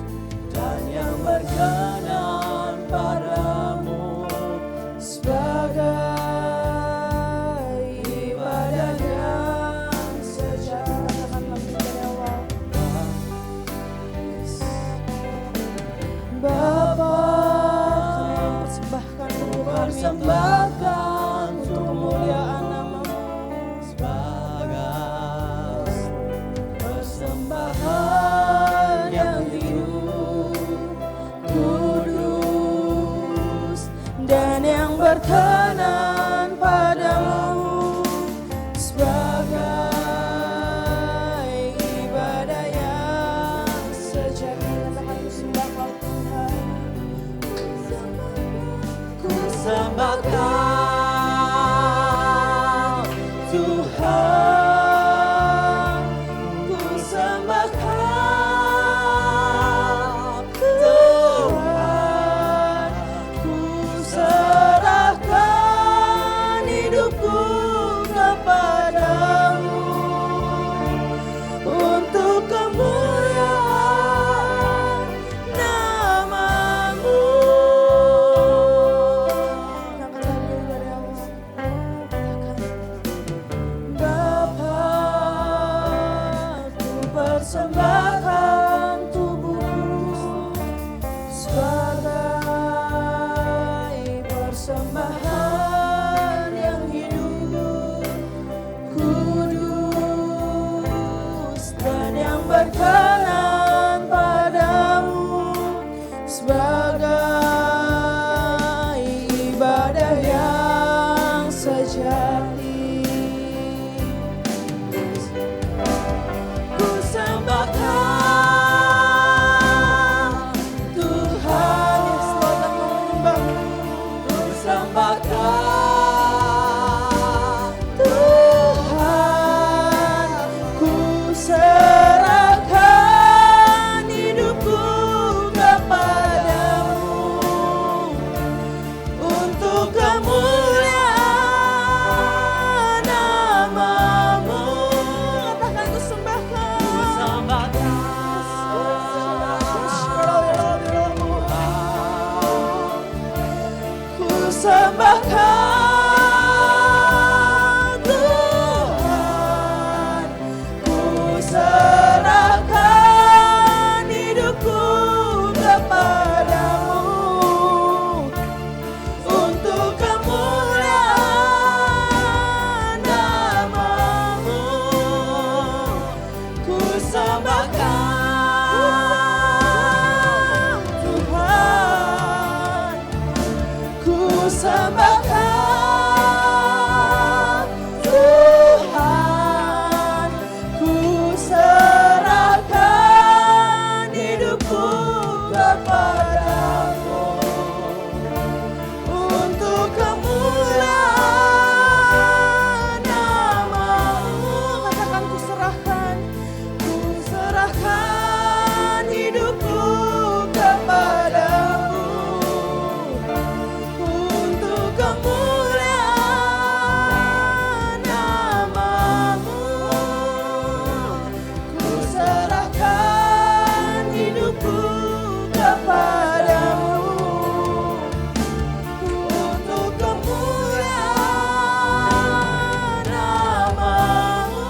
dan yang berkenan padamu sebagai ibadah yang sejati. Katakanlah dari awal. Bapa, kami persembahkan untuk kemuliaan nama-Mu sebagai persembahan yang hidup, kudus dan yang berkenan padamu sebagai ibadah yang sejati. Katakan ku sembah Kau Tuhan. Ku sembah Kau Tuhan. Ku sembah Kau Tuhan. Ku serahkan hidupku kepadamu untuk kemuliaan nama-Mu. Angkat lagi dari awal. Bapa, ku persembahkan tubuhku sebagai persembahan yang hidup, kudus dan yang berkenan padamu sebagai sembahkan Tuhan, ku serahkan hidupku kepadamu untuk kemuliaan nama-Mu. Ku sembahkan Tuhan, ku sembahkan Tuhan, ku serahkan hidupku kepadamu untuk kemuliaan nama-Mu. Katakan ku serahkan hidupku kepadamu untuk kemuliaan nama-Mu. Ku serahkan hidupku kepadamu untuk kemuliaan nama-Mu.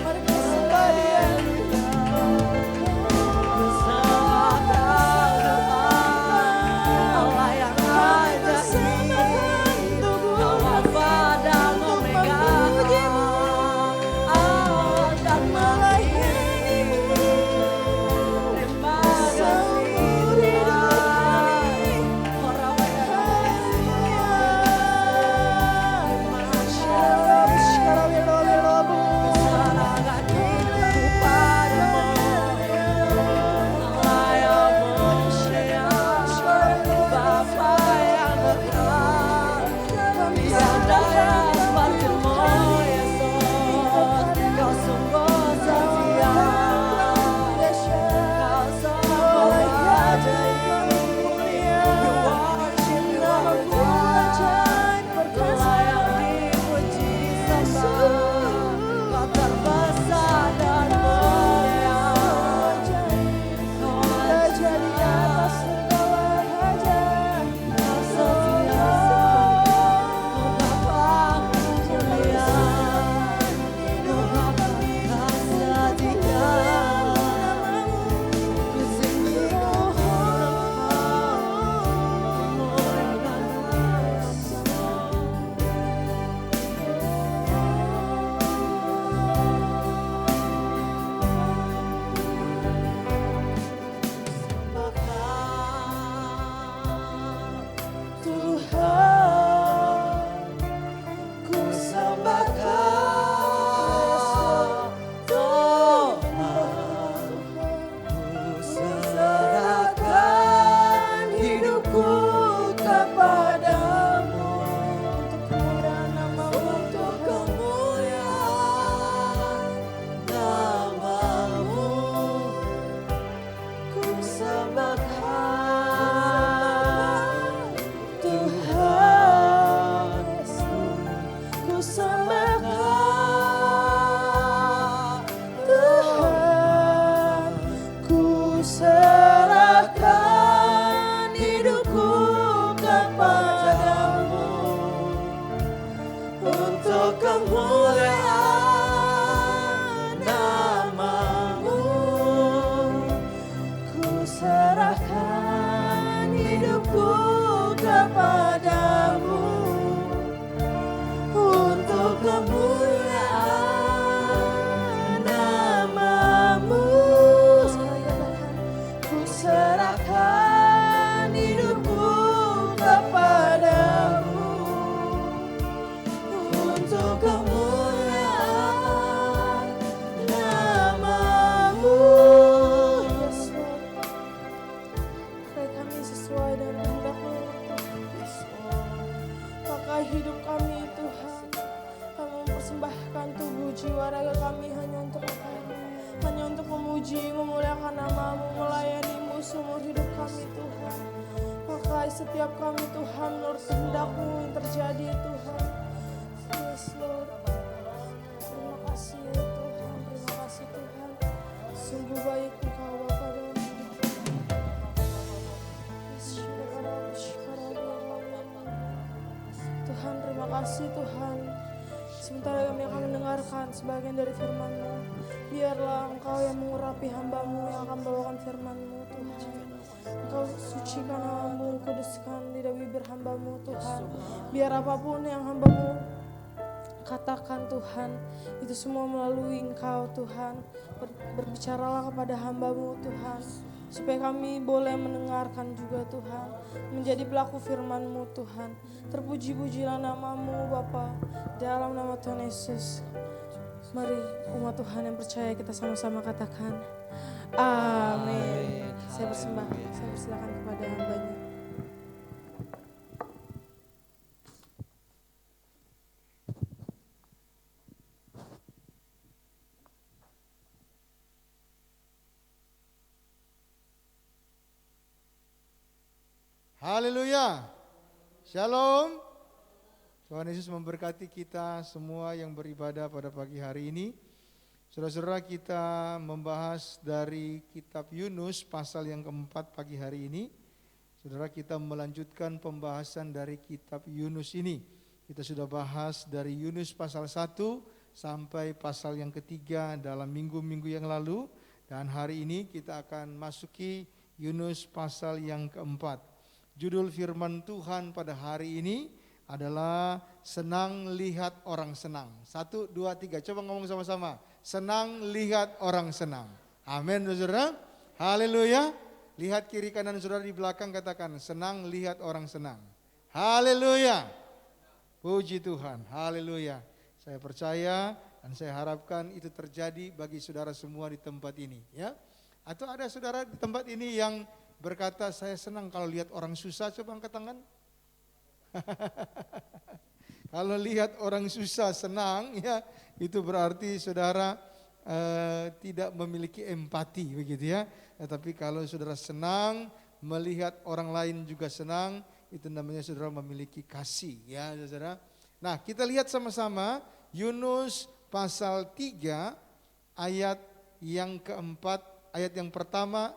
Mari kita sembah Dia. Ku serahkan Allah yang ajaib, Alfa dan Omega, Allah dan melayanimu seumur hidup. Orang terbesar dan mulia, Kau ada di atas segala hajat. Kau setia, Kau dapat kemuliaan, Kau dapat setia. Ku singgikan Tuhan, ku sembahkan Tuhan, ku serahkan hidupku kepadamu untuk kemuliaan nama-Mu. Ku sembahkan Tuhan, ku sembahkan Tuhan, ku serahkan hidupku kepadamu untuk kemuliaan nama-Mu. Ku serahkan hidupku kepadamu untuk kemuliaan nama-Mu. Sekali katakan, ku serahkan hidupku kepadamu untuk kemuliaan nama-Mu. Yes, Lord. Pakai kami sesuai dengan kehendak-Mu, Tuhan. Yes, Lord. Pakai hidup kami, Tuhan. Kami mempersembahkan tubuh, jiwa, raga kami hanya untuk Engkau. Hanya untuk memuji, memuliakan nama-Mu, melayani-Mu seumur hidup kami, Tuhan. Pakai setiap kami, Tuhan, menurut kehendak-Mu yang terjadi, Tuhan. Yes, Lord. Terima kasih, Tuhan. Terima kasih, Tuhan. Sungguh baik Engkau, Bapa, dalam hidup kami. Yes, Shukara, Shukara, kasih Tuhan. Sementara kami akan mendengarkan sebagian dari firman-Mu, biarlah Engkau yang mengurapi hamba-Mu yang akan membawakan firman-Mu Tuhan. Engkau sucikan hamba-Mu, kuduskan lidah bibir hamba-Mu Tuhan. Biar apapun yang hamba-Mu katakan Tuhan, itu semua melalui Engkau Tuhan. Berbicaralah kepada hamba-Mu Tuhan, supaya kami boleh mendengarkan juga Tuhan, menjadi pelaku firman-Mu Tuhan. Terpuji-pujilah nama-Mu Bapa, dalam nama Tuhan Yesus. Mari umat Tuhan yang percaya kita sama-sama katakan amin. Saya persilakan kepada hambanya. Haleluya. Shalom. Tuhan Yesus memberkati kita semua yang beribadah pada pagi hari ini. Saudara-saudara, kita membahas dari kitab Yunus pasal yang keempat pagi hari ini. Saudara, kita melanjutkan pembahasan dari kitab Yunus ini. Kita sudah bahas dari Yunus pasal 1 sampai pasal yang ketiga dalam minggu-minggu yang lalu. Dan hari ini kita akan masuki Yunus pasal yang keempat. Judul firman Tuhan pada hari ini adalah senang lihat orang senang. 1, 2, 3, coba ngomong sama-sama. Senang lihat orang senang. Amin saudara. Haleluya. Lihat kiri kanan saudara di belakang, katakan senang lihat orang senang. Haleluya. Puji Tuhan. Haleluya. Saya percaya dan saya harapkan itu terjadi bagi saudara semua di tempat ini, ya. Atau ada saudara di tempat ini yang berkata, saya senang kalau lihat orang susah, coba angkat tangan. Kalau lihat orang susah senang, ya itu berarti saudara tidak memiliki empati, begitu ya. Tetapi kalau saudara senang melihat orang lain juga senang, itu namanya saudara memiliki kasih, ya saudara. Nah, kita lihat sama-sama Yunus pasal 3 ayat yang keempat, ayat yang pertama,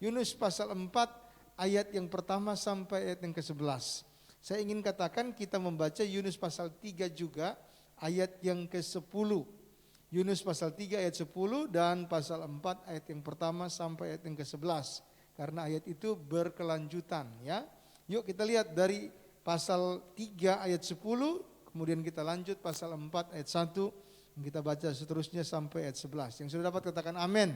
Yunus pasal 4 ayat yang pertama sampai ayat yang ke-11. Saya ingin katakan kita membaca Yunus pasal 3 juga ayat yang ke-10. Yunus pasal 3 ayat 10 dan pasal 4 ayat yang pertama sampai ayat yang ke-11. Karena ayat itu berkelanjutan, ya. Yuk kita lihat dari pasal 3 ayat 10, kemudian kita lanjut pasal 4 ayat 1, kita baca seterusnya sampai ayat 11. Yang sudah dapat katakan amin.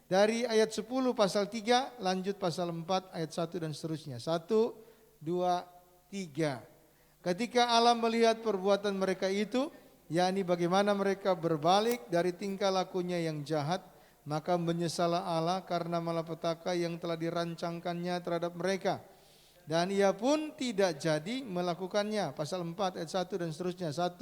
Dari ayat 10 pasal 3 lanjut pasal 4 ayat 1 dan seterusnya. 1, 2, 3. Ketika Allah melihat perbuatan mereka itu, yakni bagaimana mereka berbalik dari tingkah lakunya yang jahat, maka menyesallah Allah karena malapetaka yang telah dirancangkannya terhadap mereka. Dan ia pun tidak jadi melakukannya. Pasal 4 ayat 1 dan seterusnya. 1,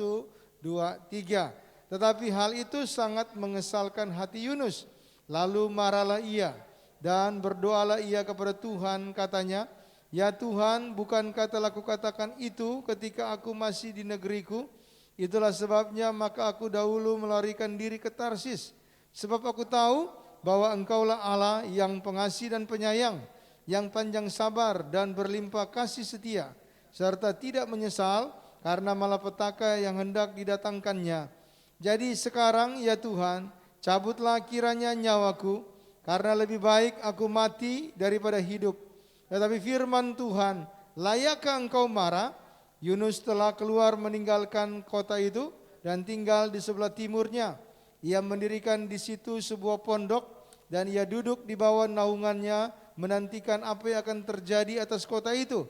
2, 3. Tetapi hal itu sangat mengesalkan hati Yunus. Lalu marahlah ia dan berdoalah ia kepada Tuhan, katanya, ya Tuhan, bukankah telah kukatakan itu ketika aku masih di negeriku? Itulah sebabnya maka aku dahulu melarikan diri ke Tarsis. Sebab aku tahu bahwa Engkaulah Allah yang pengasih dan penyayang, yang panjang sabar dan berlimpah kasih setia, serta tidak menyesal karena malapetaka yang hendak didatangkannya. Jadi sekarang ya Tuhan, cabutlah kiranya nyawaku, karena lebih baik aku mati daripada hidup. Tetapi firman Tuhan, layakkah engkau marah? Yunus telah keluar meninggalkan kota itu dan tinggal di sebelah timurnya. Ia mendirikan di situ sebuah pondok dan ia duduk di bawah naungannya menantikan apa yang akan terjadi atas kota itu.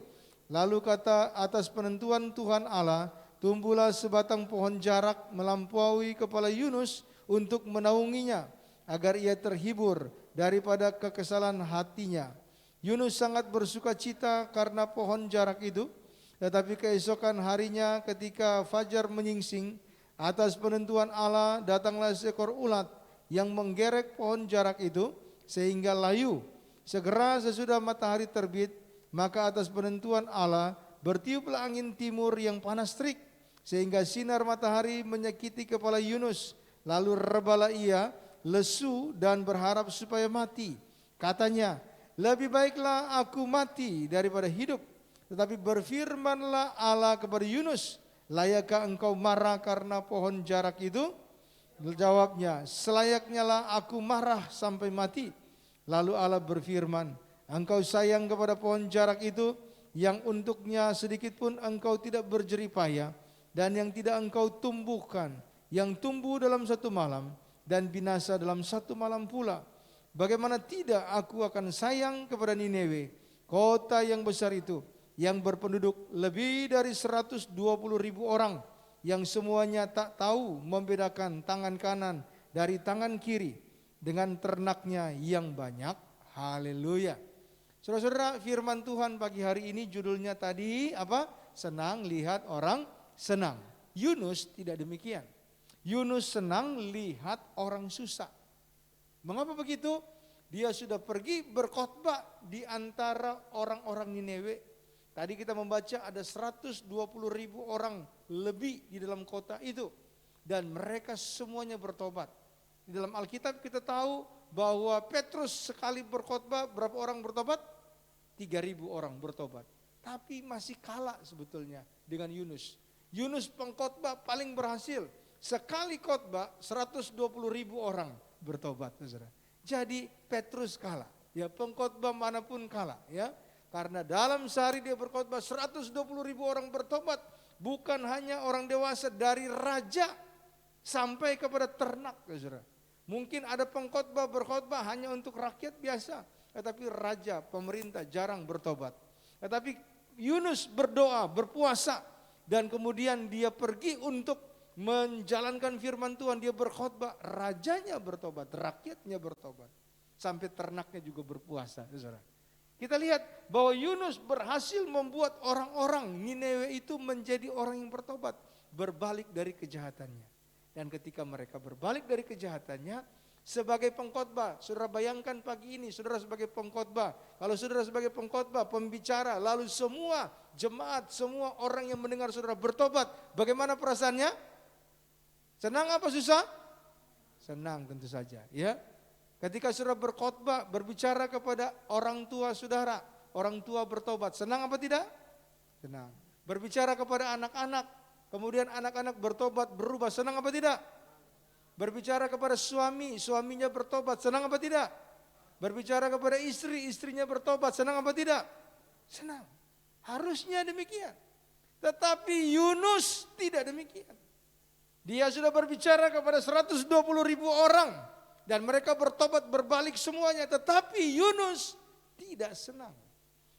Lalu kata atas penentuan Tuhan Allah, tumbuhlah sebatang pohon jarak melampaui kepala Yunus untuk menaunginya, agar ia terhibur daripada kekesalan hatinya. Yunus sangat bersuka cita karena pohon jarak itu. Tetapi keesokan harinya ketika fajar menyingsing, atas penentuan Allah datanglah seekor ulat yang menggerek pohon jarak itu sehingga layu. Segera sesudah matahari terbit, maka atas penentuan Allah bertiuplah angin timur yang panas terik, sehingga sinar matahari menyakiti kepala Yunus. Lalu rebalah ia, lesu dan berharap supaya mati. Katanya, lebih baiklah aku mati daripada hidup. Tetapi berfirmanlah Allah kepada Yunus, layakkah engkau marah karena pohon jarak itu? Jawabnya, selayaknya lah aku marah sampai mati. Lalu Allah berfirman, engkau sayang kepada pohon jarak itu, yang untuknya sedikit pun engkau tidak berjerih payah, dan yang tidak engkau tumbuhkan, yang tumbuh dalam satu malam, dan binasa dalam satu malam pula. Bagaimana tidak aku akan sayang kepada Nineve, kota yang besar itu, yang berpenduduk lebih dari 120.000 orang, yang semuanya tak tahu membedakan tangan kanan dari tangan kiri, dengan ternaknya yang banyak. Haleluya. Saudara-saudara, firman Tuhan pagi hari ini judulnya tadi apa? Senang lihat orang senang. Yunus tidak demikian. Yunus senang lihat orang susah. Mengapa begitu? Dia sudah pergi berkhotbah di antara orang-orang Nineve. Tadi kita membaca ada 120.000 orang lebih di dalam kota itu. Dan mereka semuanya bertobat. Di dalam Alkitab kita tahu bahwa Petrus sekali berkhotbah berapa orang bertobat? 3.000 orang bertobat. Tapi masih kalah sebetulnya dengan Yunus. Yunus pengkhotbah paling berhasil. Sekali khotbah 120.000 orang bertobat. Jadi Petrus kalah. Ya, pengkhotbah manapun kalah, ya. Karena dalam sehari dia berkhotbah 120.000 orang bertobat. Bukan hanya orang dewasa, dari raja sampai kepada ternak. Saudara. Mungkin ada pengkhotbah berkhotbah hanya untuk rakyat biasa. Tetapi raja, pemerintah jarang bertobat. Tetapi Yunus berdoa, berpuasa. Dan kemudian dia pergi untuk menjalankan firman Tuhan. Dia berkhotbah, rajanya bertobat, rakyatnya bertobat. Sampai ternaknya juga berpuasa. Saudara. Kita lihat bahwa Yunus berhasil membuat orang-orang Nineve itu menjadi orang yang bertobat. Berbalik dari kejahatannya. Dan ketika mereka berbalik dari kejahatannya, sebagai pengkhotbah, saudara bayangkan pagi ini, saudara sebagai pengkhotbah. Kalau saudara sebagai pengkhotbah, pembicara, lalu semua jemaat, semua orang yang mendengar saudara bertobat. Bagaimana perasaannya? Senang apa susah? Senang tentu saja, ya. Ketika saudara berkhotbah, berbicara kepada orang tua saudara, orang tua bertobat, senang apa tidak? Senang. Berbicara kepada anak-anak, kemudian anak-anak bertobat, berubah, senang apa tidak? Berbicara kepada suami, suaminya bertobat, senang apa tidak? Berbicara kepada istri, istrinya bertobat, senang apa tidak? Senang. Harusnya demikian. Tetapi Yunus tidak demikian. Dia sudah berbicara kepada 120.000 orang. Dan mereka bertobat berbalik semuanya. Tetapi Yunus tidak senang.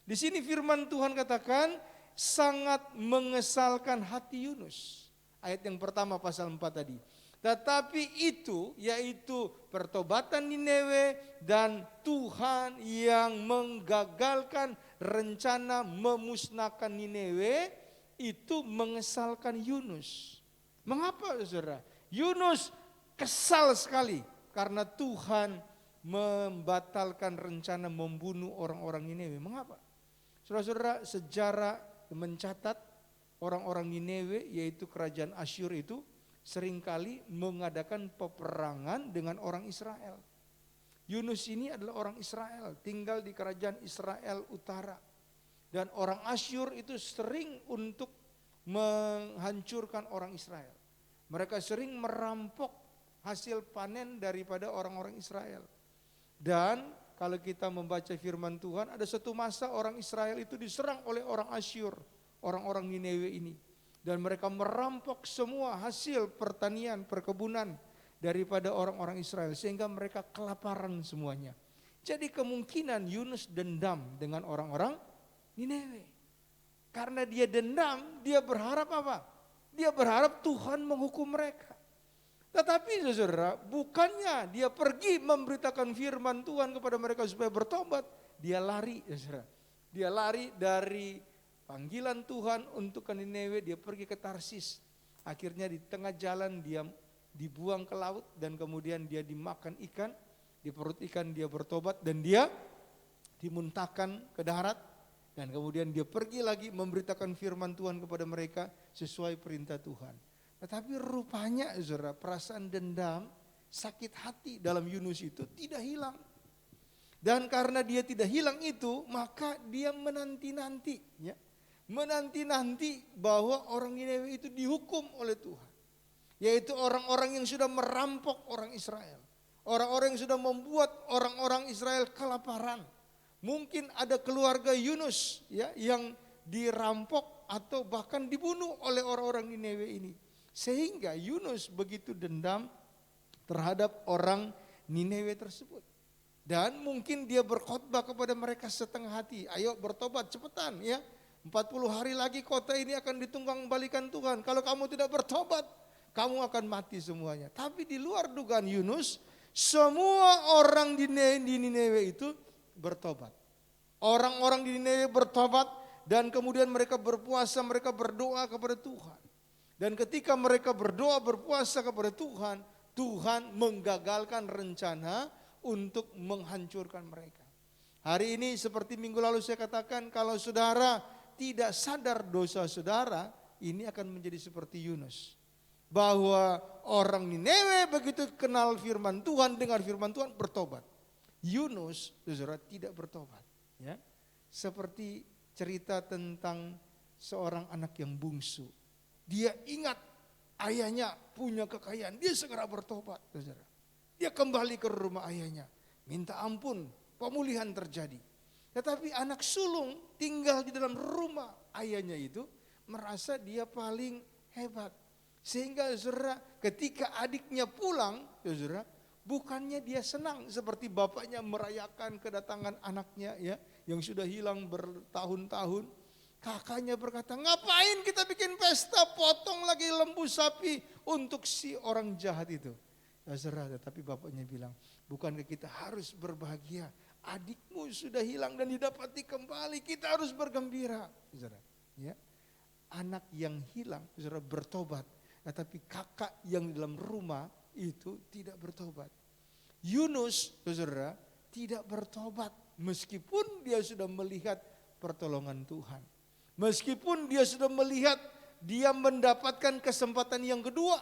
Di sini firman Tuhan katakan sangat mengesalkan hati Yunus. Ayat yang pertama pasal 4 tadi. Tetapi itu yaitu pertobatan Nineve dan Tuhan yang menggagalkan rencana memusnahkan Nineve itu mengesalkan Yunus. Mengapa saudara? Yunus kesal sekali karena Tuhan membatalkan rencana membunuh orang-orang Nineve. Mengapa? Saudara-saudara, sejarah mencatat orang-orang Nineve yaitu kerajaan Asyur itu seringkali mengadakan peperangan dengan orang Israel. Yunus ini adalah orang Israel, tinggal di kerajaan Israel Utara. Dan orang Asyur itu sering untuk menghancurkan orang Israel. Mereka sering merampok hasil panen daripada orang-orang Israel. Dan kalau kita membaca firman Tuhan, ada satu masa orang Israel itu diserang oleh orang Asyur, orang-orang Nineve ini. Dan mereka merampok semua hasil pertanian, perkebunan daripada orang-orang Israel. Sehingga mereka kelaparan semuanya. Jadi kemungkinan Yunus dendam dengan orang-orang Nineve. Karena dia dendam, dia berharap apa? Dia berharap Tuhan menghukum mereka. Tetapi saudara, bukannya dia pergi memberitakan firman Tuhan kepada mereka supaya bertobat. Dia lari, saudara. Dia lari dari panggilan Tuhan untuk ke Nineve, dia pergi ke Tarsis. Akhirnya di tengah jalan dia dibuang ke laut dan kemudian dia dimakan ikan. Di perut ikan dia bertobat dan dia dimuntahkan ke darat. Dan kemudian dia pergi lagi memberitakan firman Tuhan kepada mereka sesuai perintah Tuhan. Tetapi rupanya saudara, perasaan dendam, sakit hati dalam Yunus itu tidak hilang. Dan karena dia tidak hilang itu, maka dia menanti-nanti. Ya. menanti-nanti bahwa orang Niniwe itu dihukum oleh Tuhan. Yaitu orang-orang yang sudah merampok orang Israel. Orang-orang yang sudah membuat orang-orang Israel kelaparan. Mungkin ada keluarga Yunus ya yang dirampok atau bahkan dibunuh oleh orang-orang Niniwe ini. Sehingga Yunus begitu dendam terhadap orang Niniwe tersebut. Dan mungkin dia berkhotbah kepada mereka setengah hati. Ayo bertobat cepetan ya. 40 hari lagi kota ini akan ditunggang balikan Tuhan. Kalau kamu tidak bertobat, kamu akan mati semuanya. Tapi di luar dugaan Yunus, semua orang di Niniwe itu bertobat. Orang-orang di Niniwe bertobat dan kemudian mereka berpuasa, mereka berdoa kepada Tuhan. Dan ketika mereka berdoa berpuasa kepada Tuhan, Tuhan menggagalkan rencana untuk menghancurkan mereka. Hari ini seperti minggu lalu saya katakan, kalau saudara tidak sadar dosa saudara, ini akan menjadi seperti Yunus. Bahwa orang Niniwe begitu kenal firman Tuhan, dengar firman Tuhan, bertobat. Yunus, saudara, tidak bertobat. Ya, seperti cerita tentang seorang anak yang bungsu. Dia ingat ayahnya punya kekayaan, dia segera bertobat, saudara. Dia kembali ke rumah ayahnya, minta ampun, pemulihan terjadi. Tetapi anak sulung tinggal di dalam rumah ayahnya itu merasa dia paling hebat. Sehingga saudara ketika adiknya pulang, saudara, bukannya dia senang seperti bapaknya merayakan kedatangan anaknya ya yang sudah hilang bertahun-tahun. Kakaknya berkata, ngapain kita bikin pesta, potong lagi lembu sapi untuk si orang jahat itu. Saudara, tetapi bapaknya bilang, bukankah kita harus berbahagia? Adikmu sudah hilang dan didapati kembali, kita harus bergembira. Saudara, ya. Anak yang hilang, saudara, bertobat. Tetapi kakak yang di dalam rumah itu tidak bertobat. Yunus, saudara, tidak bertobat meskipun dia sudah melihat pertolongan Tuhan. Meskipun dia sudah melihat dia mendapatkan kesempatan yang kedua,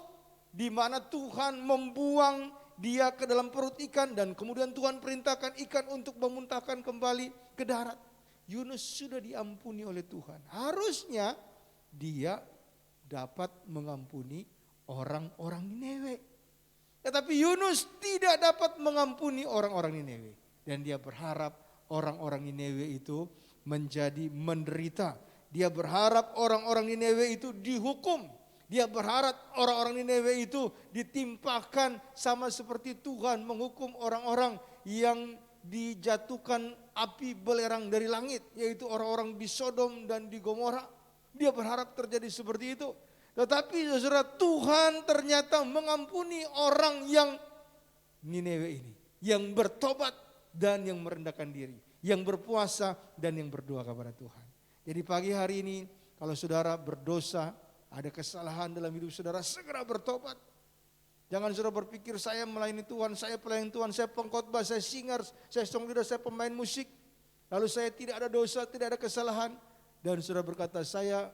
di mana Tuhan membuang dia ke dalam perut ikan dan kemudian Tuhan perintahkan ikan untuk memuntahkan kembali ke darat. Yunus sudah diampuni oleh Tuhan. Harusnya dia dapat mengampuni orang-orang Niniwe. Tetapi Yunus tidak dapat mengampuni orang-orang Niniwe. Dan dia berharap orang-orang Niniwe itu menjadi menderita. Dia berharap orang-orang Niniwe itu dihukum. Dia berharap orang-orang Niniwe itu ditimpakan sama seperti Tuhan menghukum orang-orang yang dijatuhkan api belerang dari langit. Yaitu orang-orang di Sodom dan di Gomora. Dia berharap terjadi seperti itu. Tetapi saudara, Tuhan ternyata mengampuni orang yang Niniwe ini. Yang bertobat dan yang merendahkan diri. Yang berpuasa dan yang berdoa kepada Tuhan. Jadi pagi hari ini kalau saudara berdosa, ada kesalahan dalam hidup saudara, segera bertobat. Jangan saudara berpikir saya melayani Tuhan, saya pelayan Tuhan, saya pengkhotbah, saya singer, saya song leader, saya pemain musik. Lalu saya tidak ada dosa, tidak ada kesalahan. Dan saudara berkata saya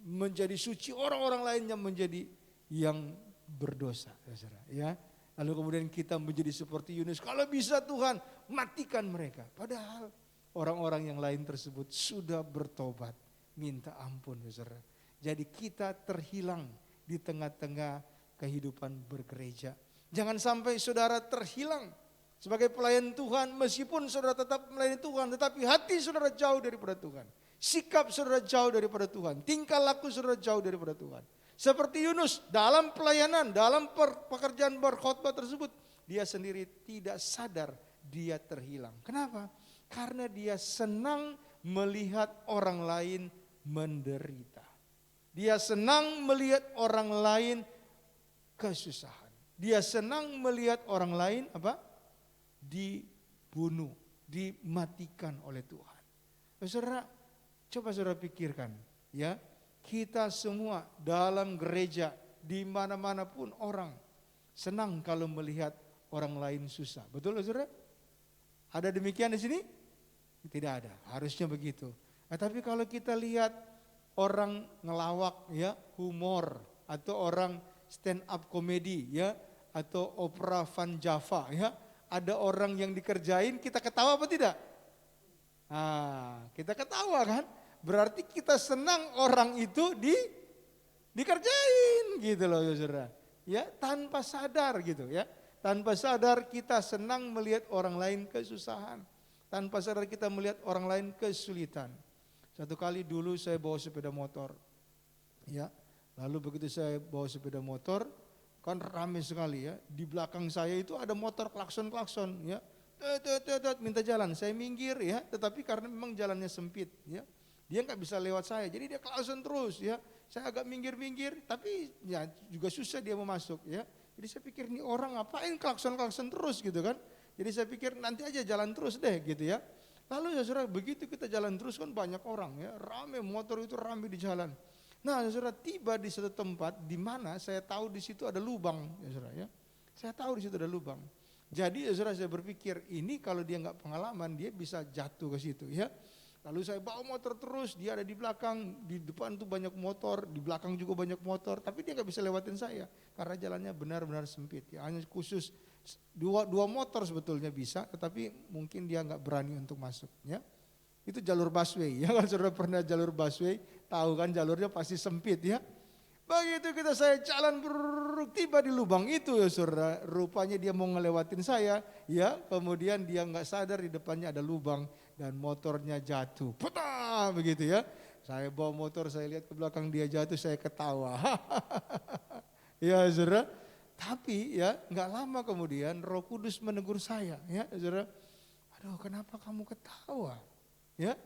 menjadi suci, orang-orang lainnya menjadi yang berdosa. Saudara, ya. Lalu kemudian kita menjadi seperti Yunus. Kalau bisa Tuhan matikan mereka. Padahal orang-orang yang lain tersebut sudah bertobat. Minta ampun saudara. Jadi kita terhilang di tengah-tengah kehidupan bergereja. Jangan sampai saudara terhilang sebagai pelayan Tuhan. Meskipun saudara tetap melayani Tuhan. Tetapi hati saudara jauh daripada Tuhan. Sikap saudara jauh daripada Tuhan. Tingkah laku saudara jauh daripada Tuhan. Seperti Yunus dalam pelayanan, dalam pekerjaan berkhotbah tersebut. Dia sendiri tidak sadar dia terhilang. Kenapa? Karena dia senang melihat orang lain menderita. Dia senang melihat orang lain kesusahan. Dia senang melihat orang lain apa? Dibunuh, dimatikan oleh Tuhan. Saudara, coba saudara pikirkan, ya, kita semua dalam gereja di mana-mana pun orang senang kalau melihat orang lain susah. Betul saudara? Ada demikian di sini? Tidak ada, harusnya begitu. Tapi kalau kita lihat orang ngelawak, ya, humor atau orang stand up komedi, ya, atau opera Van Java, ya, ada orang yang dikerjain, kita ketawa apa tidak? Kita ketawa kan? Berarti kita senang orang itu dikerjain gitu loh ya saudara. Ya, tanpa sadar gitu ya. Tanpa sadar kita senang melihat orang lain kesusahan. Tanpa sadar kita melihat orang lain kesulitan. Satu kali dulu saya bawa sepeda motor. Ya. Lalu begitu saya bawa sepeda motor, kan ramai sekali ya. Di belakang saya itu ada motor klakson-klakson ya. Minta jalan, saya minggir ya. Tetapi karena memang jalannya sempit ya. Dia nggak bisa lewat saya, jadi dia klakson terus ya. Saya agak minggir-minggir, tapi ya juga susah dia mau masuk ya. Jadi saya pikir ini orang ngapain klakson-klakson terus gitu kan. Jadi saya pikir nanti aja jalan terus deh gitu ya. Lalu ya saudara, begitu kita jalan terus kan banyak orang ya. Rame, motor itu rame di jalan. Nah ya saudara, tiba di satu tempat di mana saya tahu di situ ada lubang ya saudara ya. Saya tahu di situ ada lubang. Jadi ya saudara, saya berpikir ini kalau dia nggak pengalaman dia bisa jatuh ke situ ya. Lalu saya bawa motor terus, dia ada di belakang, di depan tuh banyak motor, di belakang juga banyak motor, tapi dia nggak bisa lewatin saya karena jalannya benar-benar sempit. Ya, hanya khusus dua motor sebetulnya bisa, tetapi mungkin dia nggak berani untuk masuk. Ya, itu jalur busway. Ya, kalau saudara pernah jalur busway, tahu kan jalurnya pasti sempit ya. Begitu saya jalan tiba di lubang itu ya saudara, rupanya dia mau ngelewatin saya, ya kemudian dia nggak sadar di depannya ada lubang dan motornya jatuh, petah begitu ya. Saya bawa motor, saya lihat ke belakang dia jatuh, saya ketawa, ya saudara. Tapi ya nggak lama kemudian Roh Kudus menegur saya, ya saudara. Aduh, kenapa kamu ketawa? Ya,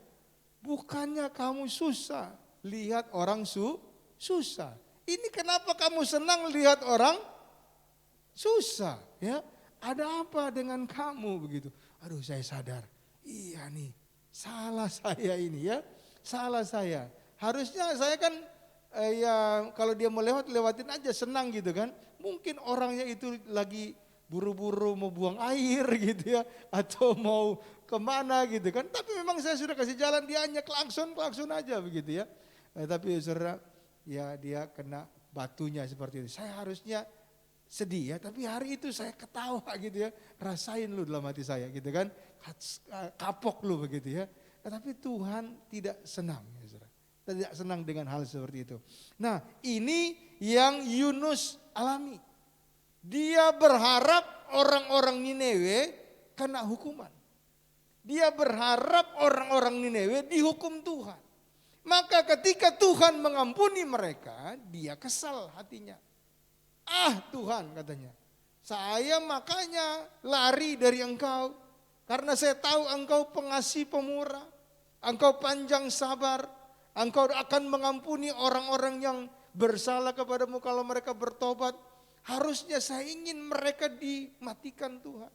bukannya kamu susah lihat orang susah. Ini kenapa kamu senang lihat orang susah? Ya, ada apa dengan kamu begitu? Aduh, saya sadar. Iya nih, salah saya ini ya, salah saya. Harusnya saya kan ya kalau dia mau lewatin aja senang gitu kan. Mungkin orangnya itu lagi buru-buru mau buang air gitu ya, atau mau kemana gitu kan. Tapi memang saya sudah kasih jalan, dia hanya klakson aja begitu ya. Tapi saudara, ya dia kena batunya seperti itu. Saya harusnya sedih ya, tapi hari itu saya ketawa gitu ya. Rasain lu dalam hati saya gitu kan, kapok lu begitu ya. Tapi Tuhan tidak senang ya saudara. Tidak senang dengan hal seperti itu. Nah, ini yang Yunus alami. Dia berharap orang-orang Niniwe kena hukuman. Dia berharap orang-orang Niniwe dihukum Tuhan. Maka ketika Tuhan mengampuni mereka, dia kesal hatinya. Ah Tuhan katanya, saya makanya lari dari engkau. Karena saya tahu engkau pengasih pemurah, engkau panjang sabar, engkau akan mengampuni orang-orang yang bersalah kepadamu kalau mereka bertobat. Harusnya saya ingin mereka dimatikan Tuhan.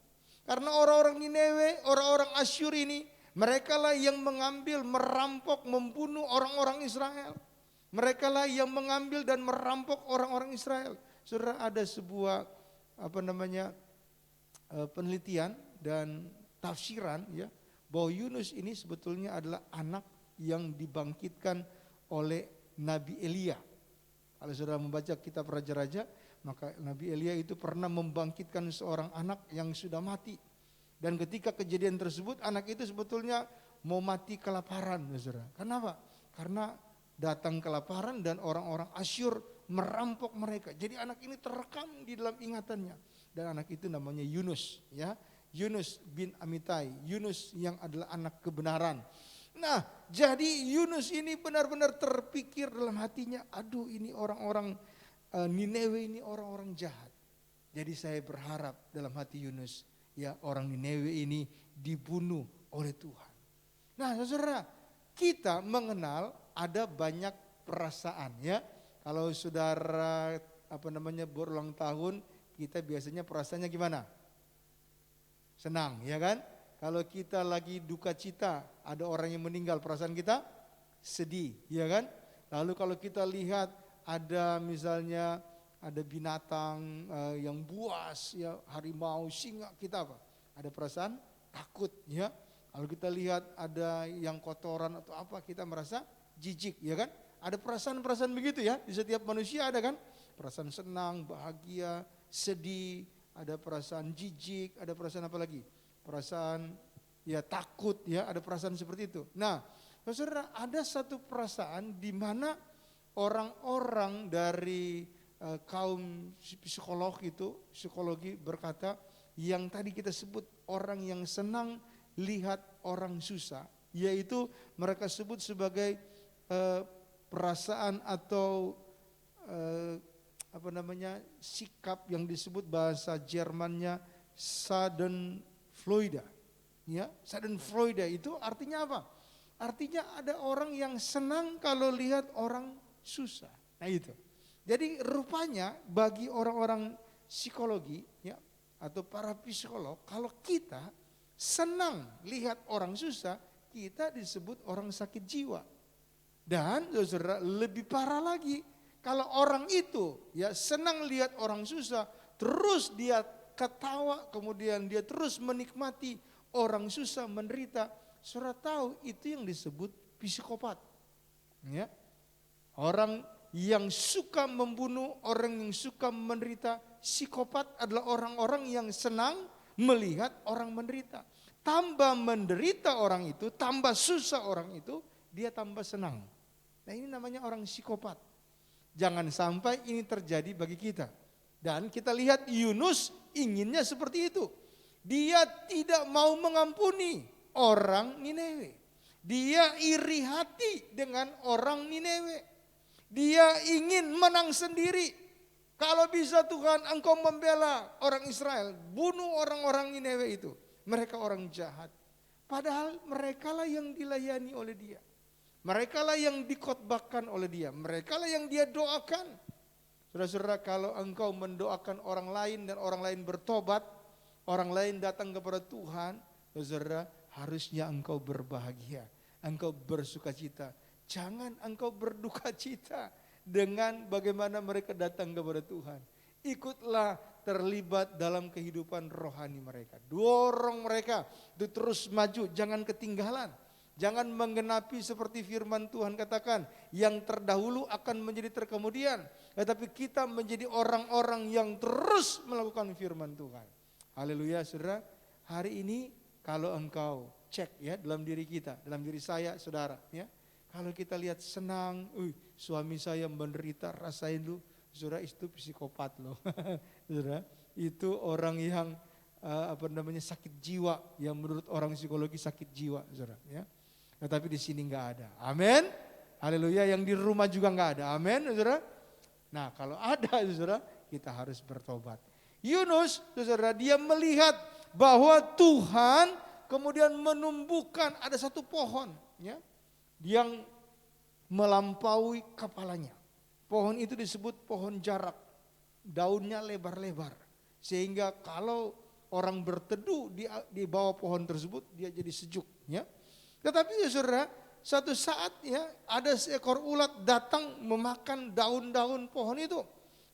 Karena orang-orang Niniwe, orang-orang Asyur ini, mereka lah yang mengambil, merampok, membunuh orang-orang Israel. Mereka lah yang mengambil dan merampok orang-orang Israel. Saudara, ada sebuah penelitian dan tafsiran ya, bahwa Yunus ini sebetulnya adalah anak yang dibangkitkan oleh Nabi Elia. Kalau saudara membaca kitab Raja-Raja, maka Nabi Elia itu pernah membangkitkan seorang anak yang sudah mati. Dan ketika kejadian tersebut, anak itu sebetulnya mau mati kelaparan, saudara. Kenapa? Karena datang kelaparan dan orang-orang Asyur merampok mereka. Jadi anak ini terekam di dalam ingatannya. Dan anak itu namanya Yunus, ya. Yunus bin Amitai, Yunus yang adalah anak kebenaran. Nah, jadi Yunus ini benar-benar terpikir dalam hatinya, aduh ini orang-orang Niniwe ini orang-orang jahat. Jadi saya berharap dalam hati Yunus, ya orang Niniwe ini dibunuh oleh Tuhan. Nah saudara, kita mengenal ada banyak perasaan ya. Kalau saudara berulang tahun, kita biasanya perasaannya gimana? Senang ya kan? Kalau kita lagi duka cita, ada orang yang meninggal, perasaan kita sedih ya kan? Lalu kalau kita lihat ada misalnya ada binatang yang buas ya, harimau, singa, kita apa? Ada perasaan takut ya. Kalau kita lihat ada yang kotoran atau apa, kita merasa jijik ya kan? Ada perasaan-perasaan begitu ya, di setiap manusia ada kan? Perasaan senang, bahagia, sedih, ada perasaan jijik, ada perasaan apa lagi? Perasaan ya takut ya, ada perasaan seperti itu. Nah, Saudara, ada satu perasaan di mana orang-orang dari kaum psikologi berkata, yang tadi kita sebut orang yang senang lihat orang susah, yaitu mereka sebut sebagai perasaan atau sikap yang disebut bahasa Jermannya Schadenfreude. Ya, Schadenfreude itu artinya apa? Artinya ada orang yang senang kalau lihat orang susah. Nah itu. Jadi rupanya bagi orang-orang psikologi ya, atau para psikolog, kalau kita senang lihat orang susah, kita disebut orang sakit jiwa. Dan saudara, lebih parah lagi, kalau orang itu ya senang lihat orang susah, terus dia ketawa, kemudian dia terus menikmati orang susah menderita, saudara tahu itu yang disebut psikopat. Ya. Orang yang suka membunuh, orang yang suka menderita, psikopat adalah orang-orang yang senang melihat orang menderita. Tambah menderita orang itu, tambah susah orang itu, dia tambah senang. Nah ini namanya orang psikopat. Jangan sampai ini terjadi bagi kita. Dan kita lihat Yunus inginnya seperti itu. Dia tidak mau mengampuni orang Niniwe. Dia iri hati dengan orang Niniwe. Dia ingin menang sendiri. Kalau bisa Tuhan, engkau membela orang Israel, bunuh orang-orang Niniwe itu. Mereka orang jahat. Padahal merekalah yang dilayani oleh dia. Merekalah yang dikhotbahkan oleh dia. Merekalah yang dia doakan. Saudara-saudara, kalau engkau mendoakan orang lain dan orang lain bertobat, orang lain datang kepada Tuhan, saudara, harusnya engkau berbahagia. Engkau bersukacita. Jangan engkau berduka cita dengan bagaimana mereka datang kepada Tuhan. Ikutlah terlibat dalam kehidupan rohani mereka. Dorong mereka itu terus maju, jangan ketinggalan. Jangan menggenapi seperti firman Tuhan katakan, yang terdahulu akan menjadi terkemudian. Tetapi kita menjadi orang-orang yang terus melakukan firman Tuhan. Haleluya, saudara. Hari ini kalau engkau cek ya dalam diri kita, dalam diri saya, saudara ya. Kalau kita lihat senang, suami saya menderita, rasain lu, saudara, itu psikopat loh. Saudara, itu orang yang sakit jiwa, yang menurut orang psikologi sakit jiwa, saudara ya. Tetapi di sini enggak ada. Amin. Haleluya, yang di rumah juga enggak ada. Amin, saudara. Nah, kalau ada, saudara, kita harus bertobat. Yunus, saudara, dia melihat bahwa Tuhan kemudian menumbuhkan ada satu pohon ya, yang melampaui kepalanya. Pohon itu disebut pohon jarak. Daunnya lebar-lebar. Sehingga kalau orang berteduh di bawah pohon tersebut, dia jadi sejuk. Ya. Tetapi ya saudara, satu saat ya ada seekor ulat datang memakan daun-daun pohon itu.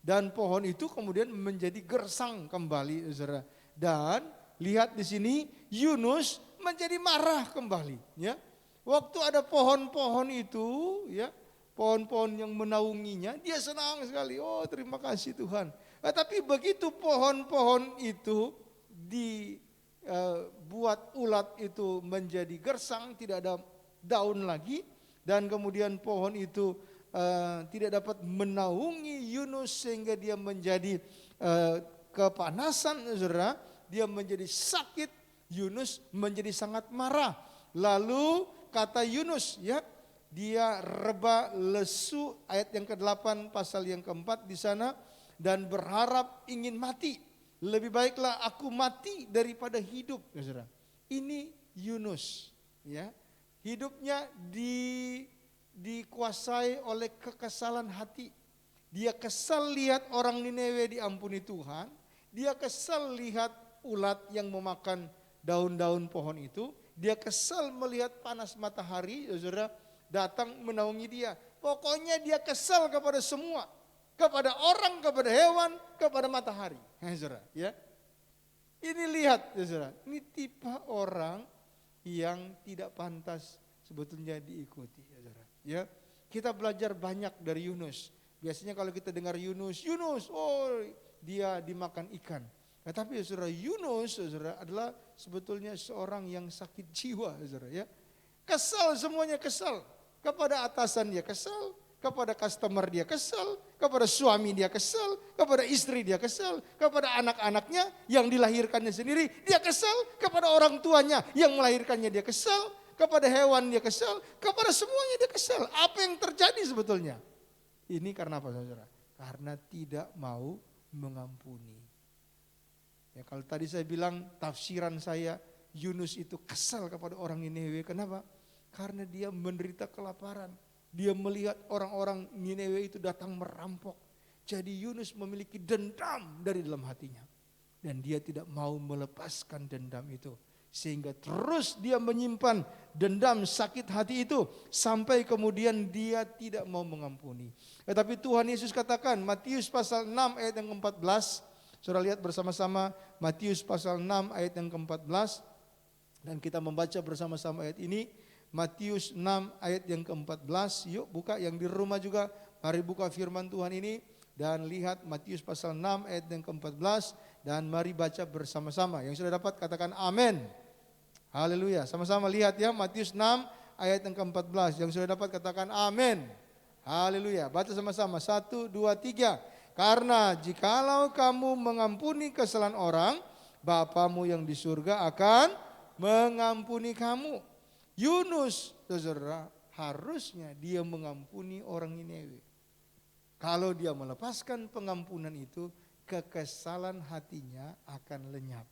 Dan pohon itu kemudian menjadi gersang kembali, saudara. Dan lihat di sini Yunus menjadi marah kembali. Ya. Waktu ada pohon-pohon itu, ya, pohon-pohon yang menaunginya, dia senang sekali. Oh, terima kasih Tuhan. Tapi begitu pohon-pohon itu dibuat ulat itu menjadi gersang, tidak ada daun lagi, dan kemudian pohon itu tidak dapat menaungi Yunus sehingga dia menjadi kepanasan, saudara. Dia menjadi sakit. Yunus menjadi sangat marah. Lalu kata Yunus ya, dia reba lesu, ayat yang ke-8 pasal yang ke-4 di sana, dan berharap ingin mati. Lebih baiklah aku mati daripada hidup. Ya, saudara. Ini Yunus ya. Hidupnya dikuasai oleh kekesalan hati. Dia kesal lihat orang Niniwe diampuni Tuhan. Dia kesal lihat ulat yang memakan daun-daun pohon itu. Dia kesal melihat panas matahari, saudara, datang menaungi dia. Pokoknya dia kesal kepada semua. Kepada orang, kepada hewan, kepada matahari. Saudara, ya. Ini lihat, saudara. Ini tipe orang yang tidak pantas sebetulnya diikuti, saudara. Ya. Kita belajar banyak dari Yunus. Biasanya kalau kita dengar Yunus, oh dia dimakan ikan. Tapi saudara, Yunus saudara adalah sebetulnya seorang yang sakit jiwa, saudara ya. Kesal, semuanya kesal. Kepada atasan dia kesal, kepada customer dia kesal, kepada suami dia kesal, kepada istri dia kesal, kepada anak-anaknya yang dilahirkannya sendiri dia kesal, kepada orang tuanya yang melahirkannya dia kesal, kepada hewan dia kesal, kepada semuanya dia kesal. Apa yang terjadi sebetulnya? Ini karena apa, saudara? Karena tidak mau mengampuni. Ya, kalau tadi saya bilang tafsiran saya, Yunus itu kesal kepada orang Niniwe. Kenapa? Karena dia menderita kelaparan. Dia melihat orang-orang Niniwe itu datang merampok. Jadi Yunus memiliki dendam dari dalam hatinya. Dan dia tidak mau melepaskan dendam itu. Sehingga terus dia menyimpan dendam sakit hati itu. Sampai kemudian dia tidak mau mengampuni. Tetapi Tuhan Yesus katakan, Matius pasal 6 ayat yang ke-14. Saudara lihat bersama-sama Matius pasal 6 ayat yang ke-14. Dan kita membaca bersama-sama ayat ini. Matius 6 ayat yang ke-14. Yuk buka, yang di rumah juga mari buka firman Tuhan ini. Dan lihat Matius pasal 6 ayat yang ke-14. Dan mari baca bersama-sama. Yang sudah dapat katakan amin. Haleluya. Sama-sama lihat ya, Matius 6 ayat yang ke-14. Yang sudah dapat katakan amin. Haleluya. Baca sama-sama. 1, 2, 3. Karena jikalau kamu mengampuni kesalahan orang, Bapamu yang di surga akan mengampuni kamu. Yunus, saudara, harusnya dia mengampuni orang Niniwe. Kalau dia melepaskan pengampunan itu, kekesalan hatinya akan lenyap.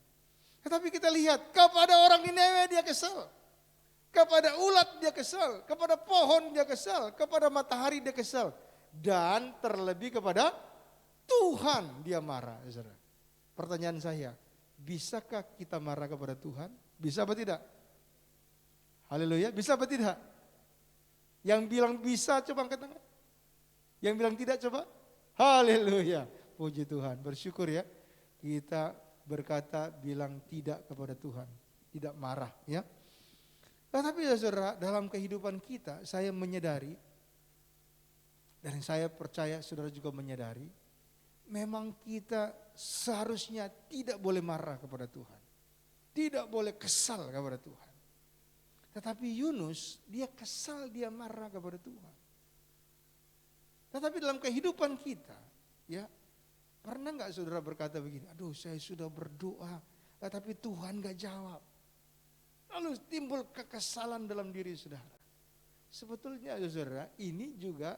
Tetapi kita lihat, kepada orang Niniwe dia kesal. Kepada ulat dia kesal, kepada pohon dia kesal, kepada matahari dia kesal. Dan terlebih kepada Tuhan dia marah. Saudara. Pertanyaan saya, bisakah kita marah kepada Tuhan? Bisa apa tidak? Haleluya, bisa apa tidak? Yang bilang bisa coba angkat tangan. Yang bilang tidak coba. Haleluya, puji Tuhan, bersyukur ya. Kita berkata bilang tidak kepada Tuhan. Tidak marah ya. Tetapi ya saudara, dalam kehidupan kita saya menyadari. Dan saya percaya saudara juga menyadari. Memang kita seharusnya tidak boleh marah kepada Tuhan. Tidak boleh kesal kepada Tuhan. Tetapi Yunus, dia kesal, dia marah kepada Tuhan. Tetapi dalam kehidupan kita, ya pernah nggak saudara berkata begini, aduh saya sudah berdoa, tetapi Tuhan nggak jawab. Lalu timbul kekesalan dalam diri saudara. Sebetulnya saudara, ini juga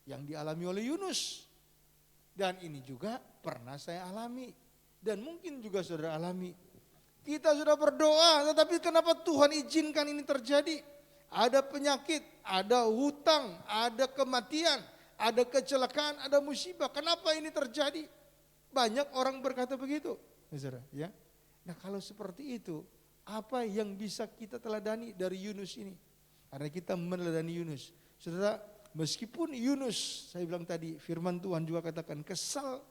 yang dialami oleh Yunus. Dan ini juga pernah saya alami. Dan mungkin juga saudara alami. Kita sudah berdoa, tetapi kenapa Tuhan izinkan ini terjadi? Ada penyakit, ada hutang, ada kematian, ada kecelakaan, ada musibah. Kenapa ini terjadi? Banyak orang berkata begitu. Ya. Nah kalau seperti itu, apa yang bisa kita teladani dari Yunus ini? Karena kita meneladani Yunus. Saudara, meskipun Yunus, saya bilang tadi, firman Tuhan juga katakan kesal,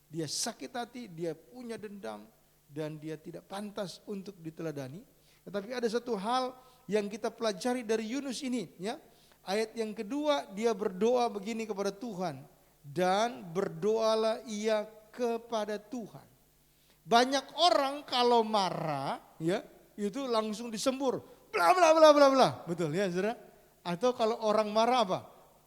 dia sakit hati, dia punya dendam, dan dia tidak pantas untuk diteladani. Tetapi ada satu hal yang kita pelajari dari Yunus ini. Ya. Ayat yang kedua, dia berdoa begini kepada Tuhan. Dan berdoalah ia kepada Tuhan. Banyak orang kalau marah, ya itu langsung disembur. Bla bla bla bla bla. Betul ya saudara? Atau kalau orang marah apa?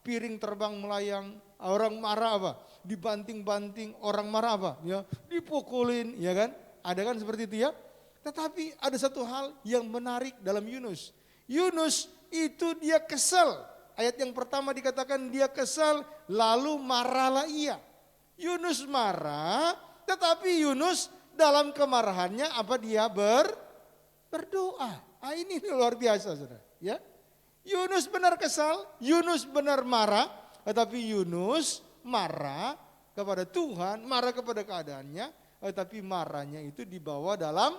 Piring terbang melayang. Orang marah apa? Dibanting-banting. Orang marah apa? Ya, dipukulin, ya kan? Ada kan seperti itu ya. Tetapi ada satu hal yang menarik dalam Yunus. Yunus itu dia kesal. Ayat yang pertama dikatakan dia kesal lalu marahlah ia. Yunus marah, tetapi Yunus dalam kemarahannya apa dia berdoa. Ini luar biasa saudara. Ya. Yunus benar kesal, Yunus benar marah, tetapi Yunus marah kepada Tuhan, marah kepada keadaannya. Tapi marahnya itu dibawa dalam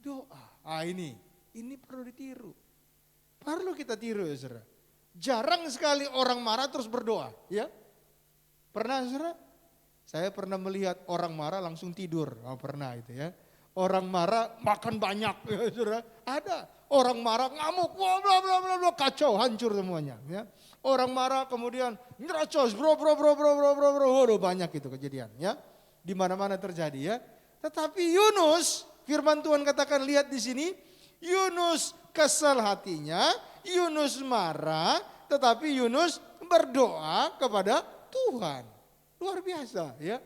doa. Ini perlu ditiru. Perlu kita tiru ya saudara. Jarang sekali orang marah terus berdoa. Ya, pernah saudara? Saya pernah melihat orang marah langsung tidur. Pernah itu ya. Orang marah makan banyak ya saudara. Ada. Orang marah ngamuk, bla bla bla bla, kacau, hancur semuanya. Ya. Orang marah kemudian nyerocos, bro. Waduh banyak itu kejadian ya. Di mana-mana terjadi ya. Tetapi Yunus, firman Tuhan katakan lihat di sini, Yunus kesal hatinya, Yunus marah, tetapi Yunus berdoa kepada Tuhan. Luar biasa ya.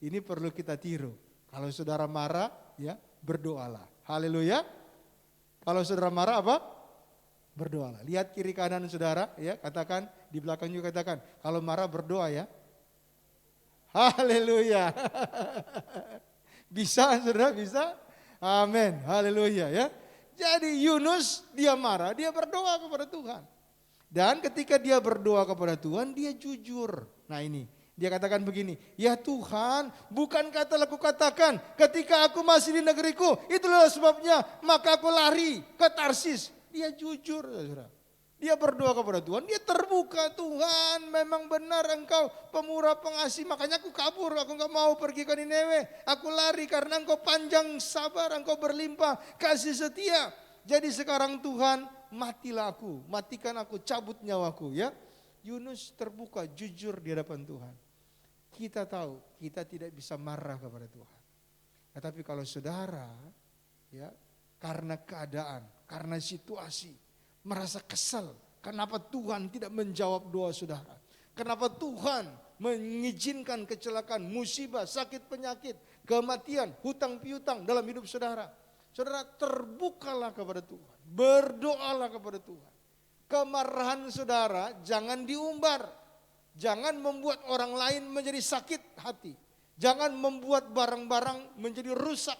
Ini perlu kita tiru. Kalau saudara marah, ya berdoalah. Haleluya. Kalau saudara marah apa? Berdoalah. Lihat kiri kanan saudara, ya katakan, di belakang juga katakan, kalau marah berdoa ya. Haleluya. Bisa saudara, bisa? Amin. Haleluya ya. Jadi Yunus dia marah, dia berdoa kepada Tuhan. Dan ketika dia berdoa kepada Tuhan, dia jujur. Nah ini, dia katakan begini, ya Tuhan, bukankah telah kukatakan ketika aku masih di negeriku, itulah sebabnya maka aku lari ke Tarsis. Dia jujur, saudara. Dia berdoa kepada Tuhan, dia terbuka, Tuhan memang benar engkau pemurah pengasih, makanya aku kabur, aku gak mau pergi ke Nineve. Aku lari karena engkau panjang sabar, engkau berlimpah kasih setia. Jadi sekarang Tuhan, matilah aku, matikan aku, cabut nyawaku ya. Yunus terbuka, jujur di hadapan Tuhan. Kita tahu, kita tidak bisa marah kepada Tuhan. Tetapi kalau saudara, ya karena keadaan, karena situasi, merasa kesal, kenapa Tuhan tidak menjawab doa saudara? Kenapa Tuhan mengizinkan kecelakaan, musibah, sakit penyakit, kematian, hutang piutang dalam hidup saudara? Saudara terbukalah kepada Tuhan, berdoalah kepada Tuhan. Kemarahan saudara jangan diumbar, jangan membuat orang lain menjadi sakit hati, jangan membuat barang-barang menjadi rusak,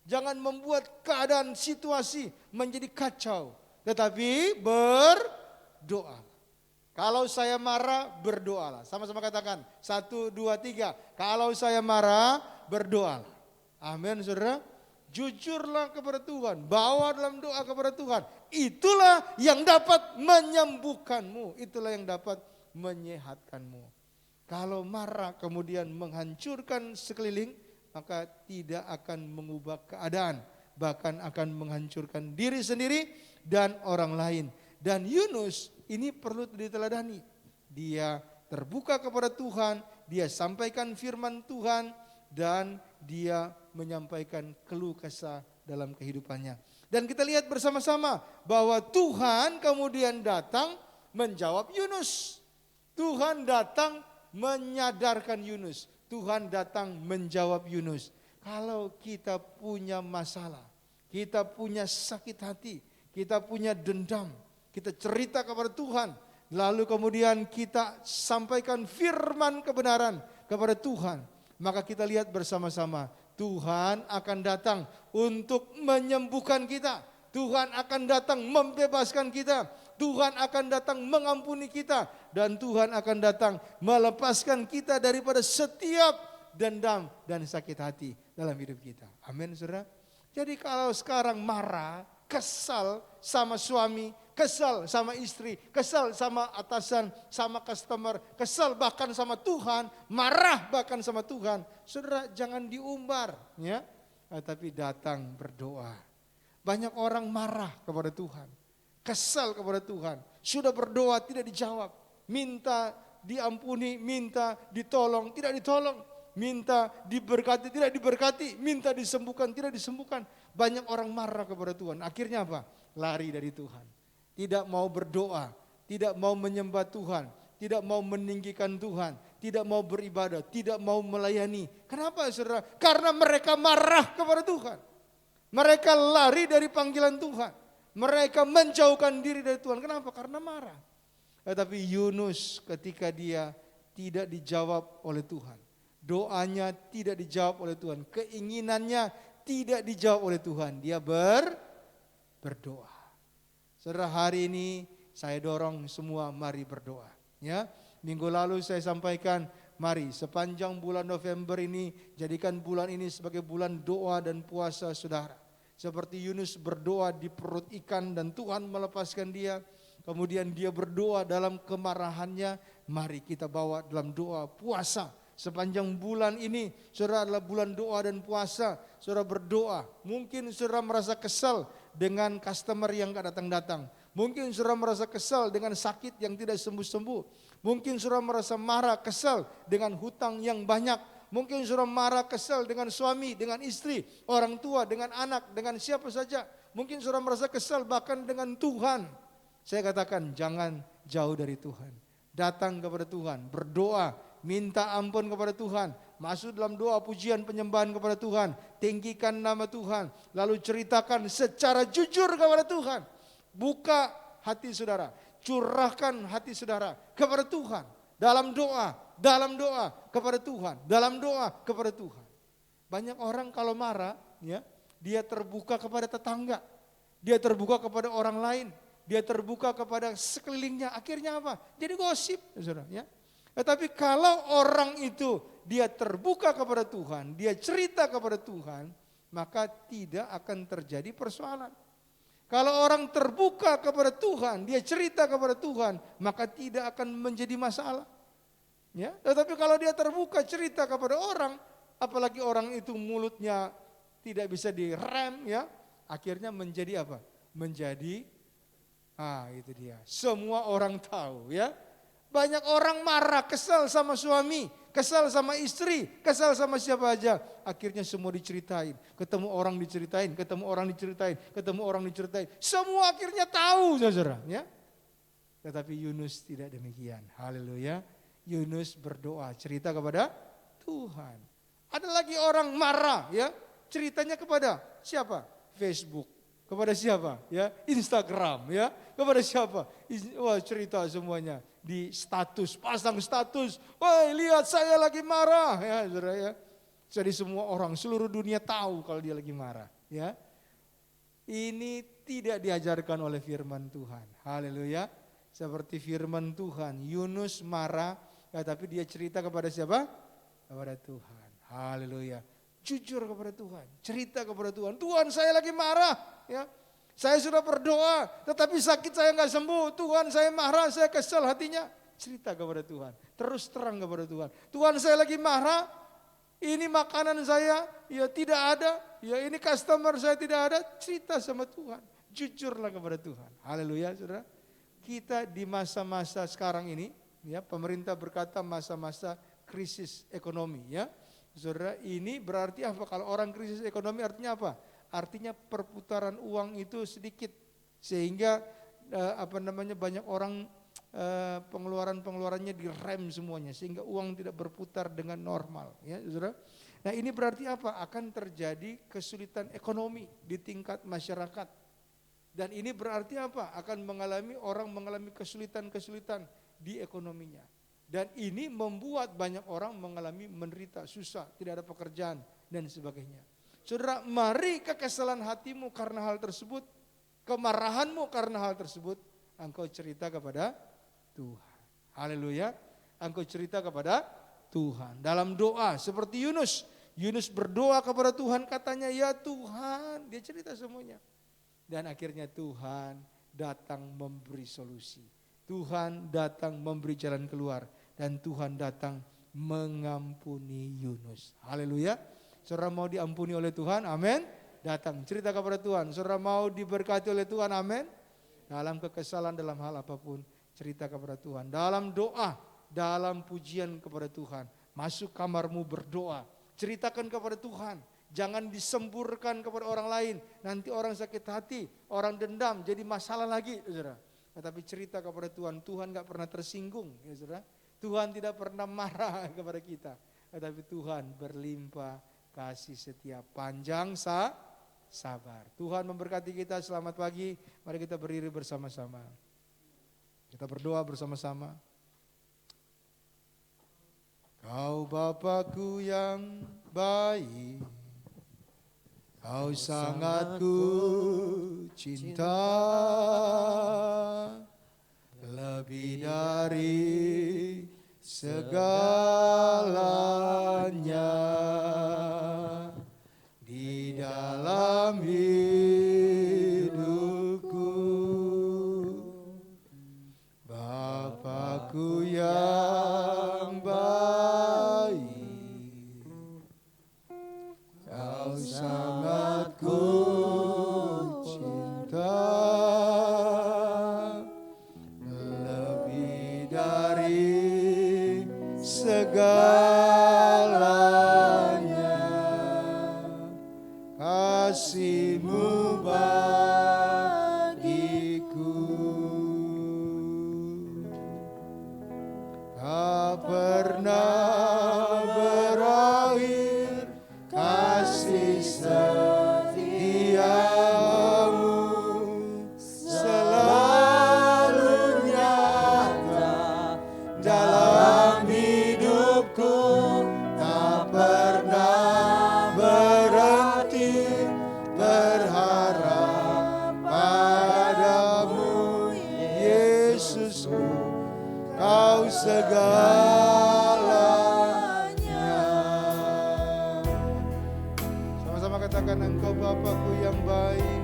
jangan membuat keadaan situasi menjadi kacau. Tetapi berdoa. Kalau saya marah, berdoalah. Sama-sama katakan. 1, 2, 3. Kalau saya marah, berdoalah. Amin saudara. Jujurlah kepada Tuhan. Bawa dalam doa kepada Tuhan. Itulah yang dapat menyembuhkanmu. Itulah yang dapat menyehatkanmu. Kalau marah kemudian menghancurkan sekeliling, maka tidak akan mengubah keadaan. Bahkan akan menghancurkan diri sendiri dan orang lain. Dan Yunus ini perlu diteladani. Dia terbuka kepada Tuhan, dia sampaikan firman Tuhan, dan dia menyampaikan keluh kesah dalam kehidupannya. Dan kita lihat bersama-sama bahwa Tuhan kemudian datang menjawab Yunus. Tuhan datang menyadarkan Yunus. Tuhan datang menjawab Yunus. Kalau kita punya masalah, kita punya sakit hati, kita punya dendam, kita cerita kepada Tuhan, lalu kemudian kita sampaikan firman kebenaran kepada Tuhan, maka kita lihat bersama-sama, Tuhan akan datang untuk menyembuhkan kita, Tuhan akan datang membebaskan kita, Tuhan akan datang mengampuni kita, dan Tuhan akan datang melepaskan kita daripada setiap dendam dan sakit hati dalam hidup kita. Amin saudara. Jadi kalau sekarang marah, kesal sama suami, kesal sama istri, kesal sama atasan, sama customer, kesal bahkan sama Tuhan, marah bahkan sama Tuhan, saudara jangan diumbar, ya, tapi datang berdoa. Banyak orang marah kepada Tuhan, kesal kepada Tuhan, sudah berdoa tidak dijawab, minta diampuni, minta ditolong, tidak ditolong. Minta diberkati, tidak diberkati. Minta disembuhkan, tidak disembuhkan. Banyak orang marah kepada Tuhan. Akhirnya apa? Lari dari Tuhan. Tidak mau berdoa, tidak mau menyembah Tuhan, tidak mau meninggikan Tuhan, tidak mau beribadah, tidak mau melayani. Kenapa saudara? Karena mereka marah kepada Tuhan. Mereka lari dari panggilan Tuhan. Mereka menjauhkan diri dari Tuhan. Kenapa? Karena marah. Tetapi Yunus ketika dia tidak dijawab oleh Tuhan, doanya tidak dijawab oleh Tuhan, keinginannya tidak dijawab oleh Tuhan, dia berdoa. Saudara, hari ini saya dorong semua mari berdoa. Ya, minggu lalu saya sampaikan, mari sepanjang bulan November ini jadikan bulan ini sebagai bulan doa dan puasa saudara. Seperti Yunus berdoa di perut ikan dan Tuhan melepaskan dia. Kemudian dia berdoa dalam kemarahannya, mari kita bawa dalam doa puasa. Sepanjang bulan ini, saudara adalah bulan doa dan puasa. Saudara berdoa. Mungkin saudara merasa kesal dengan customer yang gak datang-datang. Mungkin saudara merasa kesal dengan sakit yang tidak sembuh-sembuh. Mungkin saudara merasa marah, kesal dengan hutang yang banyak. Mungkin saudara marah, kesal dengan suami, dengan istri, orang tua, dengan anak, dengan siapa saja. Mungkin saudara merasa kesal bahkan dengan Tuhan. Saya katakan jangan jauh dari Tuhan. Datang kepada Tuhan, berdoa, minta ampun kepada Tuhan. Masuk dalam doa pujian penyembahan kepada Tuhan. Tinggikan nama Tuhan. Lalu ceritakan secara jujur kepada Tuhan. Buka hati saudara. Curahkan hati saudara kepada Tuhan. Dalam doa kepada Tuhan. Dalam doa kepada Tuhan. Banyak orang kalau marah, ya, dia terbuka kepada tetangga. Dia terbuka kepada orang lain. Dia terbuka kepada sekelilingnya. Akhirnya apa? Jadi gosip, saudara. Ya. Tetapi kalau orang itu dia terbuka kepada Tuhan, dia cerita kepada Tuhan, maka tidak akan terjadi persoalan. Kalau orang terbuka kepada Tuhan, dia cerita kepada Tuhan, maka tidak akan menjadi masalah. Ya. Tetapi kalau dia terbuka cerita kepada orang, apalagi orang itu mulutnya tidak bisa direm, ya, akhirnya menjadi apa? Menjadi itu dia. Semua orang tahu, ya. Banyak orang marah, kesal sama suami, kesal sama istri, kesal sama siapa aja. Akhirnya semua diceritain. Ketemu orang diceritain, ketemu orang diceritain, ketemu orang diceritain. Semua akhirnya tahu, saudara. Ya. Tetapi Yunus tidak demikian. Haleluya. Yunus berdoa, cerita kepada Tuhan. Ada lagi orang marah, ya. Ceritanya kepada siapa? Facebook. Kepada siapa? Ya, Instagram, ya. Kepada siapa? Wah, cerita semuanya di status, pasang status. Wah, lihat saya lagi marah, ya, saudara, ya. Jadi semua orang seluruh dunia tahu kalau dia lagi marah, ya. Ini tidak diajarkan oleh firman Tuhan. Haleluya. Seperti firman Tuhan, Yunus marah, ya, tapi dia cerita kepada siapa? Kepada Tuhan. Haleluya. Jujur kepada Tuhan, cerita kepada Tuhan. Tuhan, saya lagi marah, ya. Saya sudah berdoa, tetapi sakit saya nggak sembuh. Tuhan, saya marah, saya kesal hatinya. Cerita kepada Tuhan, terus terang kepada Tuhan. Tuhan, saya lagi marah. Ini makanan saya, ya tidak ada. Ya ini customer saya tidak ada. Cerita sama Tuhan, jujurlah kepada Tuhan. Haleluya, saudara. Kita di masa-masa sekarang ini, ya, pemerintah berkata masa-masa krisis ekonomi, ya. Saudara, ini berarti apa? Kalau orang krisis ekonomi artinya apa? Artinya perputaran uang itu sedikit, sehingga banyak orang pengeluarannya direm semuanya, sehingga uang tidak berputar dengan normal, ya, saudara. Nah, ini berarti apa? Akan terjadi kesulitan ekonomi di tingkat masyarakat, dan ini berarti apa? Akan orang mengalami kesulitan di ekonominya. Dan ini membuat banyak orang mengalami menderita, susah, tidak ada pekerjaan dan sebagainya. Saudara, mari kekesalan hatimu karena hal tersebut, kemarahanmu karena hal tersebut, engkau cerita kepada Tuhan. Haleluya. Engkau cerita kepada Tuhan. Dalam doa seperti Yunus. Yunus berdoa kepada Tuhan, katanya, ya Tuhan. Dia cerita semuanya. Dan akhirnya Tuhan datang memberi solusi. Tuhan datang memberi jalan keluar. Dan Tuhan datang mengampuni Yunus. Haleluya. Saudara mau diampuni oleh Tuhan, amin. Datang cerita kepada Tuhan. Saudara mau diberkati oleh Tuhan, amin. Dalam kekesalan, dalam hal apapun, cerita kepada Tuhan. Dalam doa, dalam pujian kepada Tuhan. Masuk kamarmu berdoa. Ceritakan kepada Tuhan. Jangan disemburkan kepada orang lain. Nanti orang sakit hati, orang dendam, jadi masalah lagi, saudara. Tetapi cerita kepada Tuhan. Tuhan gak pernah tersinggung, ya saudara. Tuhan tidak pernah marah kepada kita. Tetapi Tuhan berlimpah kasih setia, panjang sabar. Tuhan memberkati kita. Selamat pagi. Mari kita berdiri bersama-sama. Kita berdoa bersama-sama. Kau Bapakku yang baik, Kau sangat ku cinta, lebih dari segalanya di dalam hidupku. Bapakku yang baik, Kau sangat ku cinta, lebih dari segalanya. Sama-sama katakan, Engkau Bapakku yang baik.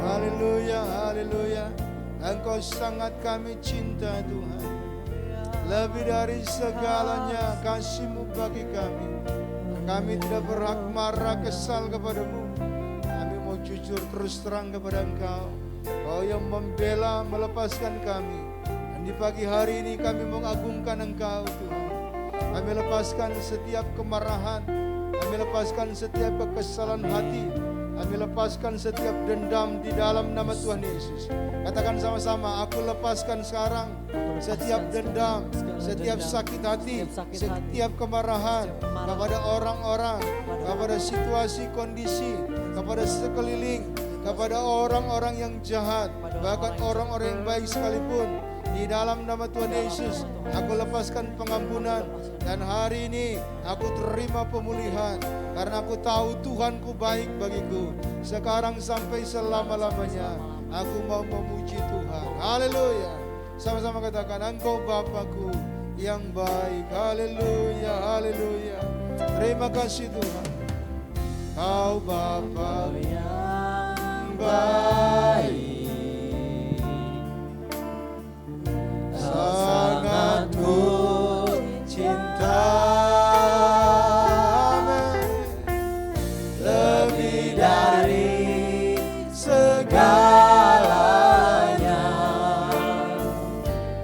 Haleluya, haleluya. Engkau sangat kami cinta Tuhan. Lebih dari segalanya kasih-Mu bagi kami. Kami tidak berhak marah kesal kepadamu. Kami mau jujur terus terang kepada Engkau. Kau yang membela, melepaskan kami. Dan di pagi hari ini kami mengagungkan Engkau Tuhan. Kami lepaskan setiap kemarahan. Kami lepaskan setiap kekesalan hati. Kami lepaskan setiap dendam di dalam nama Tuhan Yesus. Katakan sama-sama, aku lepaskan sekarang setiap dendam, setiap sakit hati, setiap kemarahan kepada orang-orang, kepada situasi kondisi, kepada sekeliling, kepada orang-orang yang jahat, bahkan orang-orang yang baik sekalipun. Di dalam nama Tuhan Yesus, aku lepaskan pengampunan. Dan hari ini aku terima pemulihan. Karena aku tahu Tuhanku baik bagiku. Sekarang sampai selama-lamanya aku mau memuji Tuhan. Haleluya. Sama-sama katakan, Engkau Bapakku yang baik. Haleluya, haleluya. Terima kasih Tuhan. Kau Bapa yang baik. Sangat ku cinta, lebih dari segalanya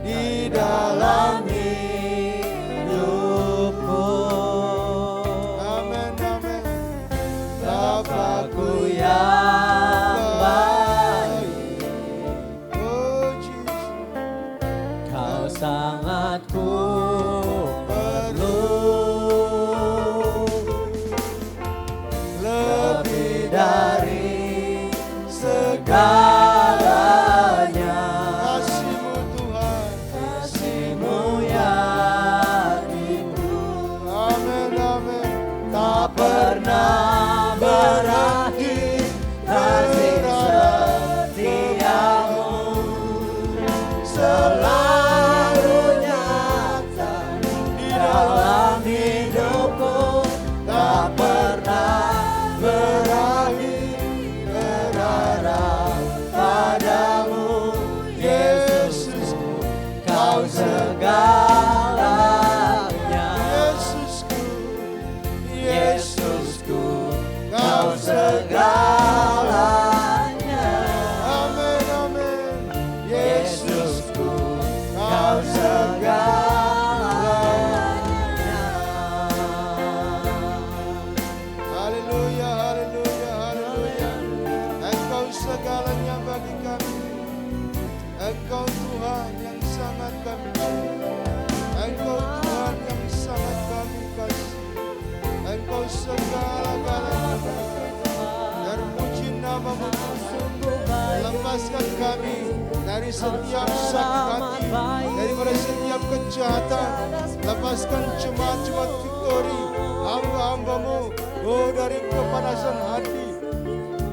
di dalam hidupku. Amin, amin. Bapakku yang baik, oh Jesus, Kau sangat ku perlu, lebih dari segalanya. Kasih-Mu Tuhan, kasih-Mu yang itu, amin, amin, tak pernah berakhir. Kasih setiamu selalu nyata di dalam hidupku, tak pernah berakhir. Berharap padamu Yesus, Kau segalanya. Yesusku, Yesusku, Kau segalanya. Amin, amin. Yesusku, Kau segalanya. Haleluya, haleluya, haleluya. Engkau segalanya bagi kami. Engkau Tuhan yang sangat kami cinta. Engkau Tuhan yang sangat kami kasih. Engkau segala-galanya bagi kami. Terpuji nama-Mu Tuhan. Lepaskan kami dari setiap sakit hati, daripada setiap kejahatan. Lepaskan jemaat-jemaat Victory, hamba-hamba-Mu, oh, dari kepanasan hati,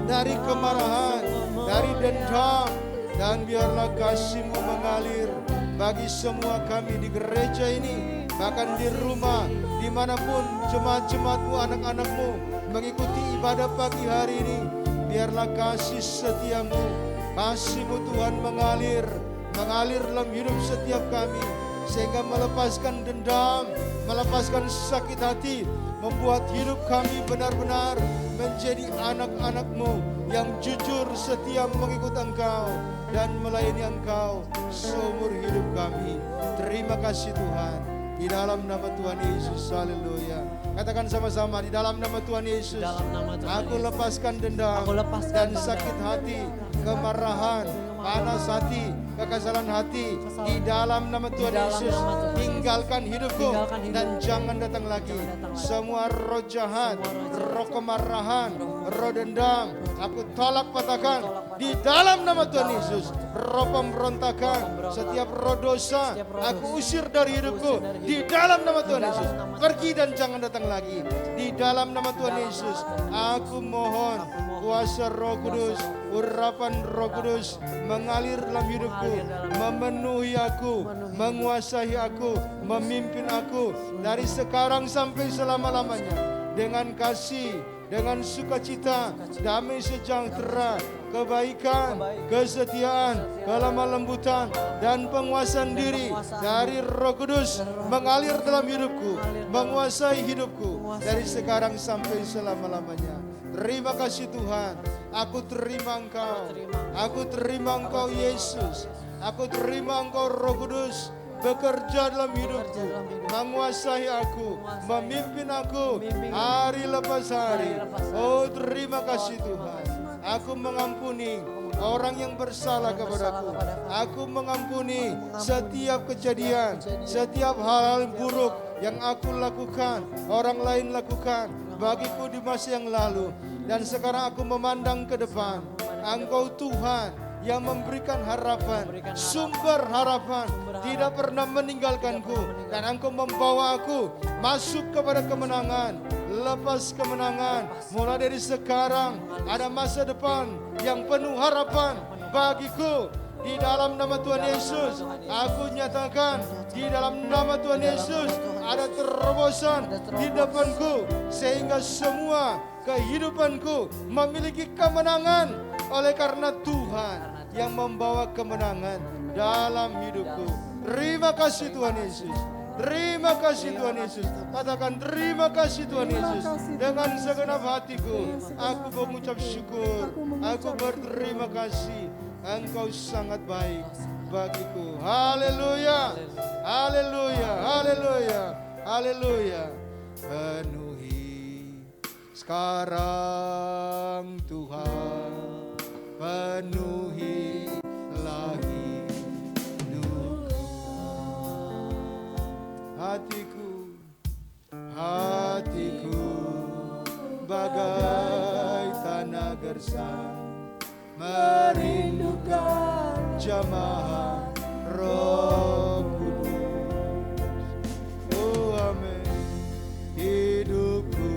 dari kemarahan, dari dendam. Dan biarlah kasih-Mu mengalir bagi semua kami di gereja ini, bahkan di rumah, dimanapun jemaat-jemaat-Mu, anak-anak-Mu mengikuti ibadah pagi hari ini. Biarlah kasih setia-Mu, kasih-Mu Tuhan mengalir dalam hidup setiap kami, sehingga melepaskan dendam, melepaskan sakit hati, membuat hidup kami benar-benar menjadi anak-anak-Mu yang jujur setia mengikut Engkau dan melayani Engkau seumur hidup kami. Terima kasih Tuhan, di dalam nama Tuhan Yesus. Haleluya. Katakan sama-sama, di dalam nama Tuhan Yesus, aku lepaskan dendam dan sakit hati, kemarahan, panas hati, kekesalan hati. Di dalam nama Tuhan Yesus, tinggalkan hidupku dan jangan datang lagi. Semua roh jahat, roh kemarahan, roh dendam, aku tolak patahkan di dalam nama Tuhan Yesus. Roh pemberontakan, setiap roh dosa, aku usir dari hidupku di dalam nama Tuhan Yesus. Pergi dan jangan datang lagi. Di dalam nama Tuhan Yesus, aku mohon kuasa Roh Kudus, urapan Roh Kudus mengalir dalam hidupku, memenuhi aku, menguasai aku, memimpin aku dari sekarang sampai selama-lamanya. Dengan kasih, dengan sukacita, damai sejahtera, kebaikan, kesetiaan, kelemah lembutan, dan penguasaan diri dari Roh Kudus mengalir dalam hidupku, menguasai hidupku dari sekarang sampai selama-lamanya. Terima kasih Tuhan, aku terima Engkau, aku terima Engkau Yesus, aku terima Engkau Roh Kudus bekerja dalam hidupku, menguasai aku, memimpin aku hari lepas hari. Oh, terima kasih Tuhan. Aku mengampuni orang yang bersalah kepadaku. Aku mengampuni setiap kejadian, setiap hal-hal buruk yang aku lakukan, orang lain lakukan bagiku di masa yang lalu. Dan sekarang aku memandang ke depan. Engkau Tuhan yang memberikan harapan, sumber harapan, tidak pernah meninggalkanku, dan Engkau membawa aku masuk kepada kemenangan, lepas kemenangan. Mulai dari sekarang ada masa depan yang penuh harapan bagiku. Di dalam nama Tuhan Yesus, aku nyatakan di dalam nama Tuhan Yesus ada terobosan di depanku, sehingga semua kehidupanku memiliki kemenangan oleh karena Tuhan yang membawa kemenangan dalam hidupku. Terima kasih Tuhan Yesus. Terima kasih Tuhan Yesus. Katakan terima kasih Tuhan Yesus. Dengan segenap hatiku aku mengucap syukur. Aku berterima kasih. Engkau sangat baik bagiku. Haleluya. Haleluya. Haleluya. Haleluya. Penuhi sekarang Tuhan, penuhilah hidupku. Hatiku bagai tanah gersang, merindukan jamaah Roh Kudus. Oh amin. Hidupku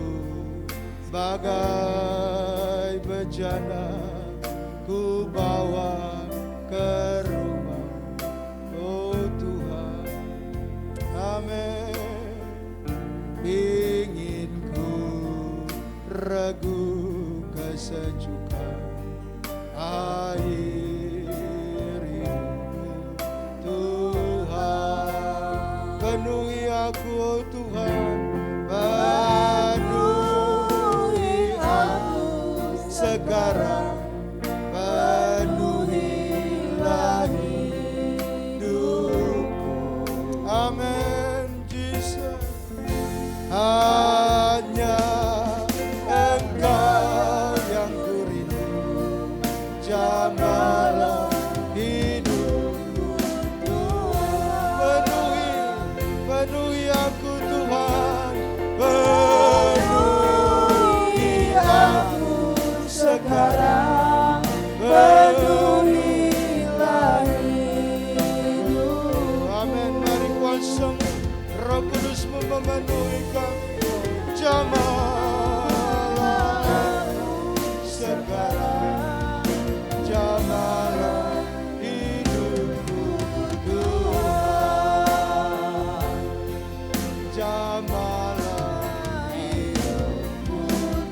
bagai bejana, ku bawa ke rumah, oh Tuhan. Amin. Ingin ku ragu kesejukan air hidupku, Tuhan. Penuhi aku, oh Tuhan. Penuhi aku sekarang. Penuhilah hidupku. Amin, Jesus. Hanya Engkau yang kurindu, jamalah hidupku, Tuhan. Penuhi aku Tuhan. Penuhi aku sekarang. Penuhilah hidupku. Amin. Mari kuasa Roh Kudus memenuhi kami. Jamalah aku sekarang. Jamalah hidupku Tuhan. Jamalah hidupku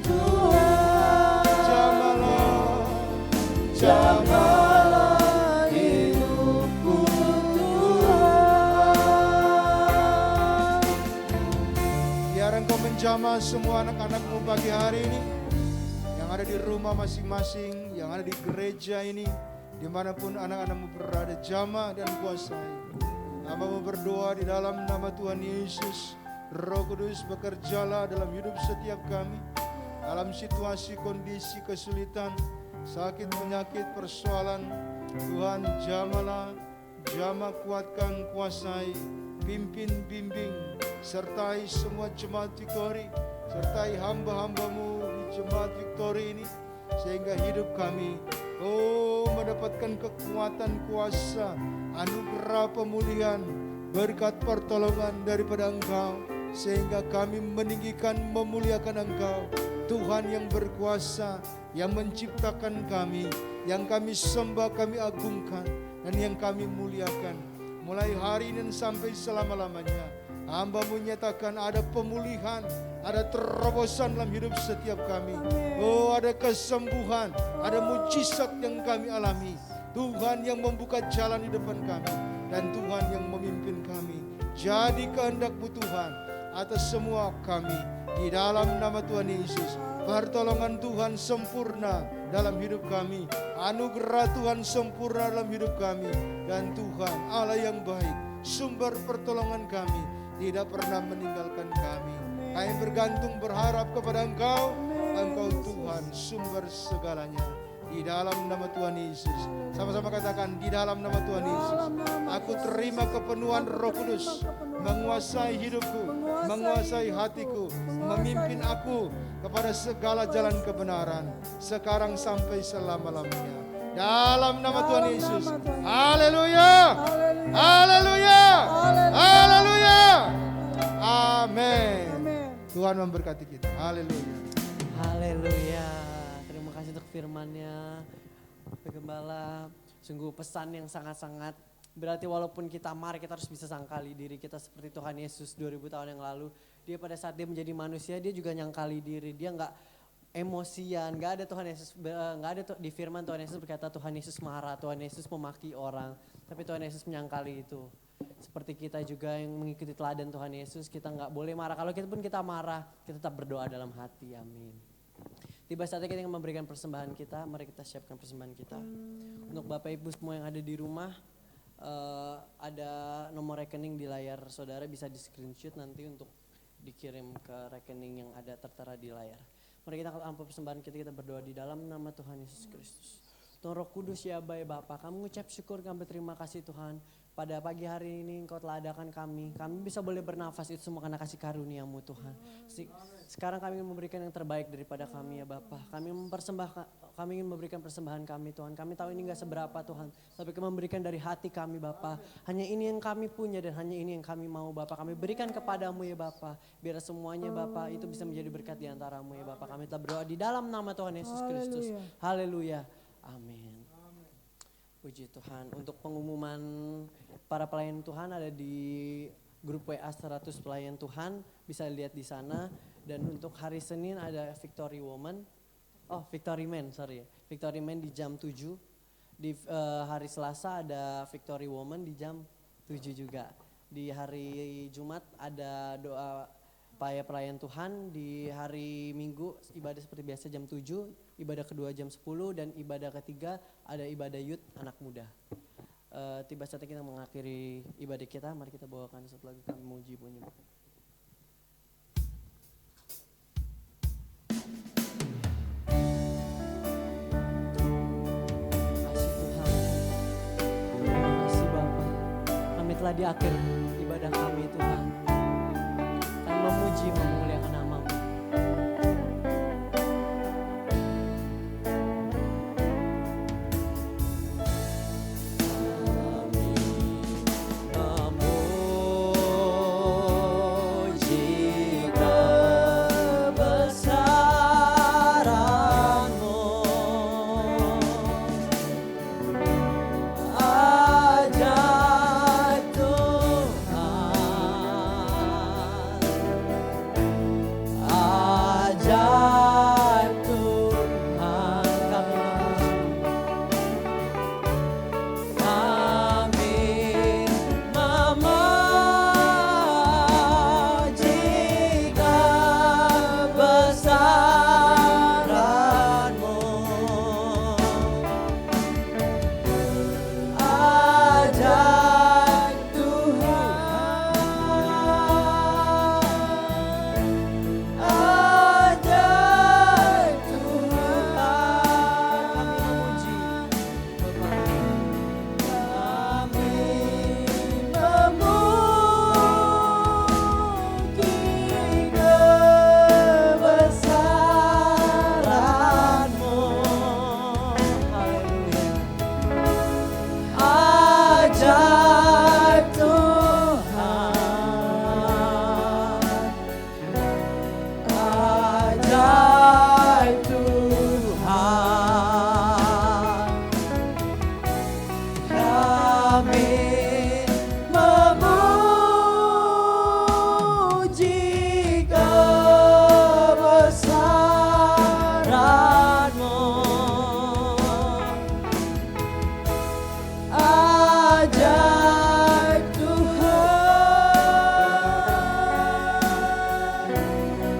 Tuhan. Jamalah hidupku Tuhan. Biar Engkau menjamah semua anak-anakmu pagi hari ini, yang ada di rumah masing-masing, yang ada di gereja ini, dimanapun anak-anakmu berada, jamah dan kuasai. Hamba berdoa di dalam nama Tuhan Yesus. Roh Kudus bekerjalah dalam hidup setiap kami, dalam situasi kondisi kesulitan, sakit, penyakit, persoalan. Tuhan jamahlah, jamah, kuatkan, kuasai, pimpin, bimbing, sertai semua jemaat Victory, sertai hamba-hambamu di jemaat Victory ini, sehingga hidup kami mendapatkan kekuatan, kuasa, anugerah pemulihan, berkat pertolongan daripada Engkau, sehingga kami meninggikan, memuliakan Engkau Tuhan yang berkuasa, yang menciptakan kami, yang kami sembah, kami agungkan, dan yang kami muliakan. Mulai hari ini dan sampai selama-lamanya, hamba menyatakan ada pemulihan, ada terobosan dalam hidup setiap kami. Oh, ada kesembuhan, ada mujizat yang kami alami. Tuhan yang membuka jalan di depan kami, dan Tuhan yang memimpin kami. Jadi kehendak-Mu Tuhan atas semua kami, di dalam nama Tuhan Yesus. Pertolongan Tuhan sempurna dalam hidup kami, anugerah Tuhan sempurna dalam hidup kami, dan Tuhan Allah yang baik, sumber pertolongan kami, tidak pernah meninggalkan kami. Kami bergantung berharap kepada Engkau, Engkau Tuhan sumber segalanya. Di dalam nama Tuhan Yesus, sama-sama katakan, di dalam nama Tuhan Yesus, aku terima kepenuhan Roh Kudus menguasai hidupku, menguasai hatiku, memimpin aku kepada segala jalan kebenaran, sekarang sampai selama-lamanya. Dalam nama Tuhan Yesus, haleluya, haleluya, haleluya, amin. Tuhan memberkati kita, haleluya. Haleluya. Terima kasih untuk firman-Nya, Pak Gembala. Sungguh pesan yang sangat-sangat berarti, walaupun kita marah, kita harus bisa sangkali diri kita seperti Tuhan Yesus 2000 tahun yang lalu. Dia pada saat dia menjadi manusia, dia juga nyangkali diri. Dia nggak emosian, nggak ada Tuhan Yesus, nggak ada di firman Tuhan Yesus berkata Tuhan Yesus marah, Tuhan Yesus memaki orang. Tapi Tuhan Yesus menyangkali itu. Seperti kita juga yang mengikuti teladan Tuhan Yesus, kita nggak boleh marah. Kalau kita pun kita marah, kita tetap berdoa dalam hati. Amin. Tiba saatnya kita memberikan persembahan kita, mari kita siapkan persembahan kita. Untuk Bapak Ibu semua yang ada di rumah, ada nomor rekening di layar saudara, bisa di screenshot nanti untuk dikirim ke rekening yang ada tertera di layar. Mari kita angkat persembahan kita berdoa di dalam nama Tuhan Yesus Kristus. Tuhan Roh Kudus, ya Bapak Bapa, kami mengucap syukur, kami berterima kasih Tuhan. Pada pagi hari ini Engkau telah adakan kami bisa boleh bernafas, itu semua karena kasih karunia-Mu Tuhan. Sekarang kami ingin memberikan yang terbaik daripada kami ya Bapa. Kami ingin memberikan persembahan kami Tuhan. Kami tahu ini gak seberapa Tuhan, tapi kami memberikan dari hati kami Bapa. Hanya ini yang kami punya dan hanya ini yang kami mau Bapa. Kami berikan kepadamu ya Bapa. Biar semuanya Bapa itu bisa menjadi berkat di antara-Mu ya Bapa. Kami telah berdoa di dalam nama Tuhan Yesus Kristus. Haleluya. Amin. Puji Tuhan. Untuk pengumuman para pelayan Tuhan ada di grup WA 100 pelayan Tuhan, bisa lihat di sana. Dan untuk hari Senin ada Victory Man di jam 7. Di hari Selasa ada Victory Woman di jam 7 juga. Di hari Jumat ada doa pelayan Tuhan. Di hari Minggu ibadah seperti biasa jam 7, ibadah kedua jam 10, dan ibadah ketiga ada ibadah youth anak muda. Tiba saatnya kita mengakhiri ibadah kita, mari kita bawakan satu lagu kami memuji punya. Kasih Tuhan, terima kasih Bapa. Kami telah di akhir ibadah kami Tuhan. Kami memuji, memuliakan nama-Mu. kami memuji kebesaran-Mu. Ajaib Tuhan,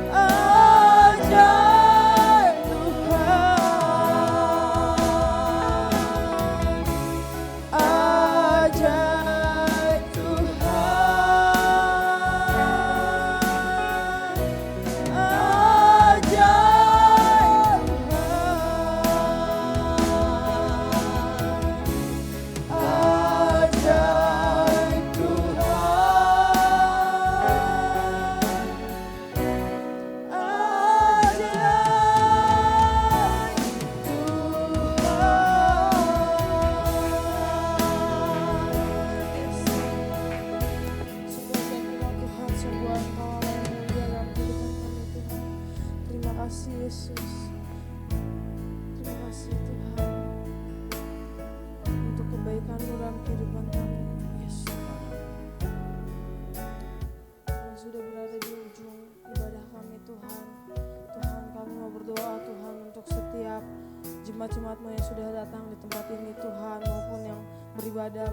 ajaib Tuhan, ajaib Tuhan, ajaib Ajaib Tuhan, Sebuah Engkau Allah yang mulia dalam kehidupan kami Tuhan. Terima kasih Yesus. Terima kasih Tuhan untuk kebaikan-Mu dalam kehidupan kami. Yesus. Kami sudah berada di ujung ibadah kami Tuhan. Tuhan, kami mau berdoa Tuhan untuk setiap jemaat-jemaat-Mu yang sudah datang di tempat ini Tuhan, maupun yang beribadah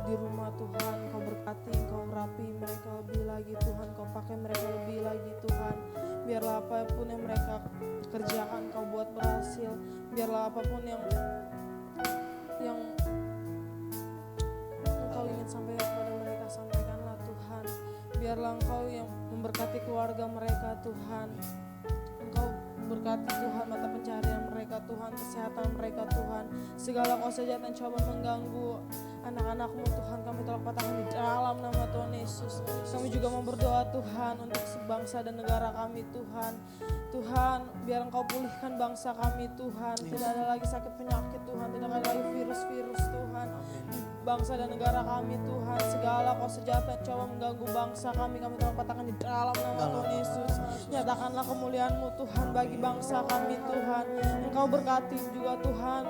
di rumah Tuhan. Kau berkati, Kau rapi mereka lebih lagi Tuhan, Kau pakai mereka lebih lagi Tuhan. Biarlah apapun yang mereka kerjakan Kau buat berhasil. Biarlah apapun yang Engkau ingin sampaikan kepada mereka, sampaikanlah Tuhan. Biarlah Engkau yang memberkati keluarga mereka Tuhan. Engkau berkati Tuhan mata pencaharian mereka Tuhan, kesehatan mereka Tuhan. Segala kejahatan coba mengganggu anak-anak-Mu Tuhan, kami telah patahkan di dalam nama Tuhan Yesus. Kami juga mau berdoa Tuhan untuk sebangsa dan negara kami Tuhan. Tuhan, biar Engkau pulihkan bangsa kami Tuhan. Tidak ada lagi sakit penyakit Tuhan, tidak ada lagi virus-virus Tuhan. Bangsa dan negara kami Tuhan, segala kejahatan coba mengganggu bangsa kami telah patahkan di dalam nama Tuhan Yesus. Nyatakanlah kemuliaan-Mu Tuhan bagi bangsa kami Tuhan. Engkau berkati juga Tuhan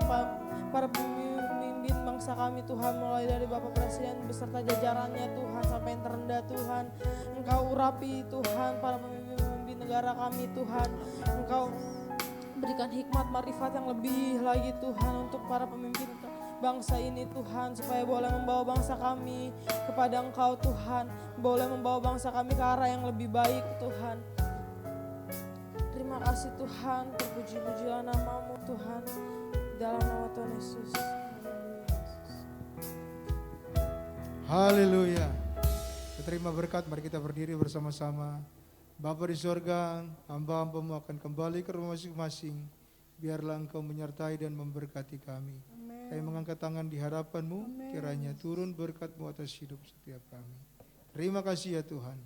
para pemimpin bangsa kami Tuhan, mulai dari Bapak Presiden beserta jajarannya Tuhan sampai yang terendah Tuhan. Engkau urapi Tuhan para pemimpin negara kami Tuhan. Engkau berikan hikmat marifat yang lebih lagi Tuhan untuk para pemimpin bangsa ini Tuhan, supaya boleh membawa bangsa kami kepada Engkau Tuhan, boleh membawa bangsa kami ke arah yang lebih baik Tuhan. Terima kasih Tuhan, terpuji-pujilah nama-Mu Tuhan, dalam nama Tuhan Yesus. Haleluya. Terima berkat, mari kita berdiri bersama-sama. Bapa di sorga, hamba-hamba-Mu akan kembali ke rumah masing-masing. Biarlah Engkau menyertai dan memberkati kami. Kami mengangkat tangan di hadapan-Mu, kiranya turun berkat-Mu atas hidup setiap kami. Terima kasih ya Tuhan.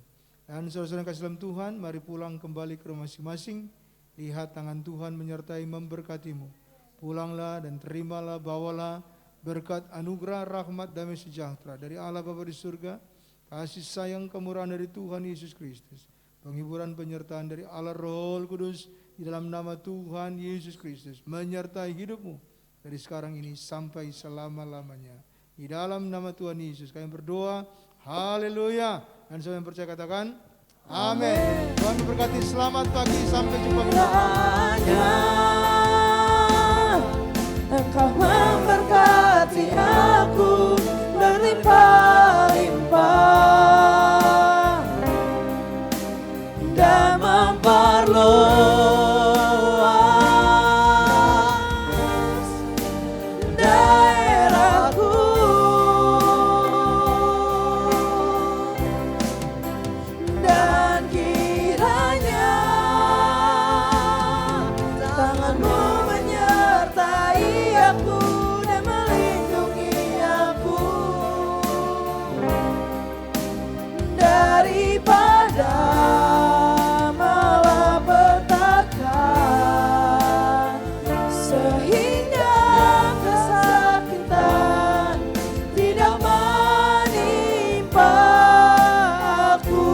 Dan saudara-saudara yang kasih dalam Tuhan, mari pulang kembali ke rumah masing-masing. Lihat tangan Tuhan menyertai memberkati-Mu. Pulanglah dan terimalah, bawalah berkat anugerah, rahmat, damai sejahtera dari Allah Bapa di surga, kasih sayang kemurahan dari Tuhan Yesus Kristus, penghiburan penyertaan dari Allah Roh Kudus di dalam nama Tuhan Yesus Kristus menyertai hidupmu dari sekarang ini sampai selama-lamanya. Di dalam nama Tuhan Yesus kami berdoa, haleluya. Dan semua yang percaya katakan, amin. Tuhan memberkati, selamat pagi, sampai jumpa besok. Engkau memberkati aku berlimpah-limpah dan memperluas daerahku, dan kiranya tangan-Mu menyertai aku dan melindungi aku daripada malapetaka, sehingga kesakitan tidak menimpa aku.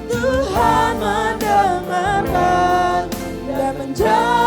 Tuhan mendengarkan dan menjawab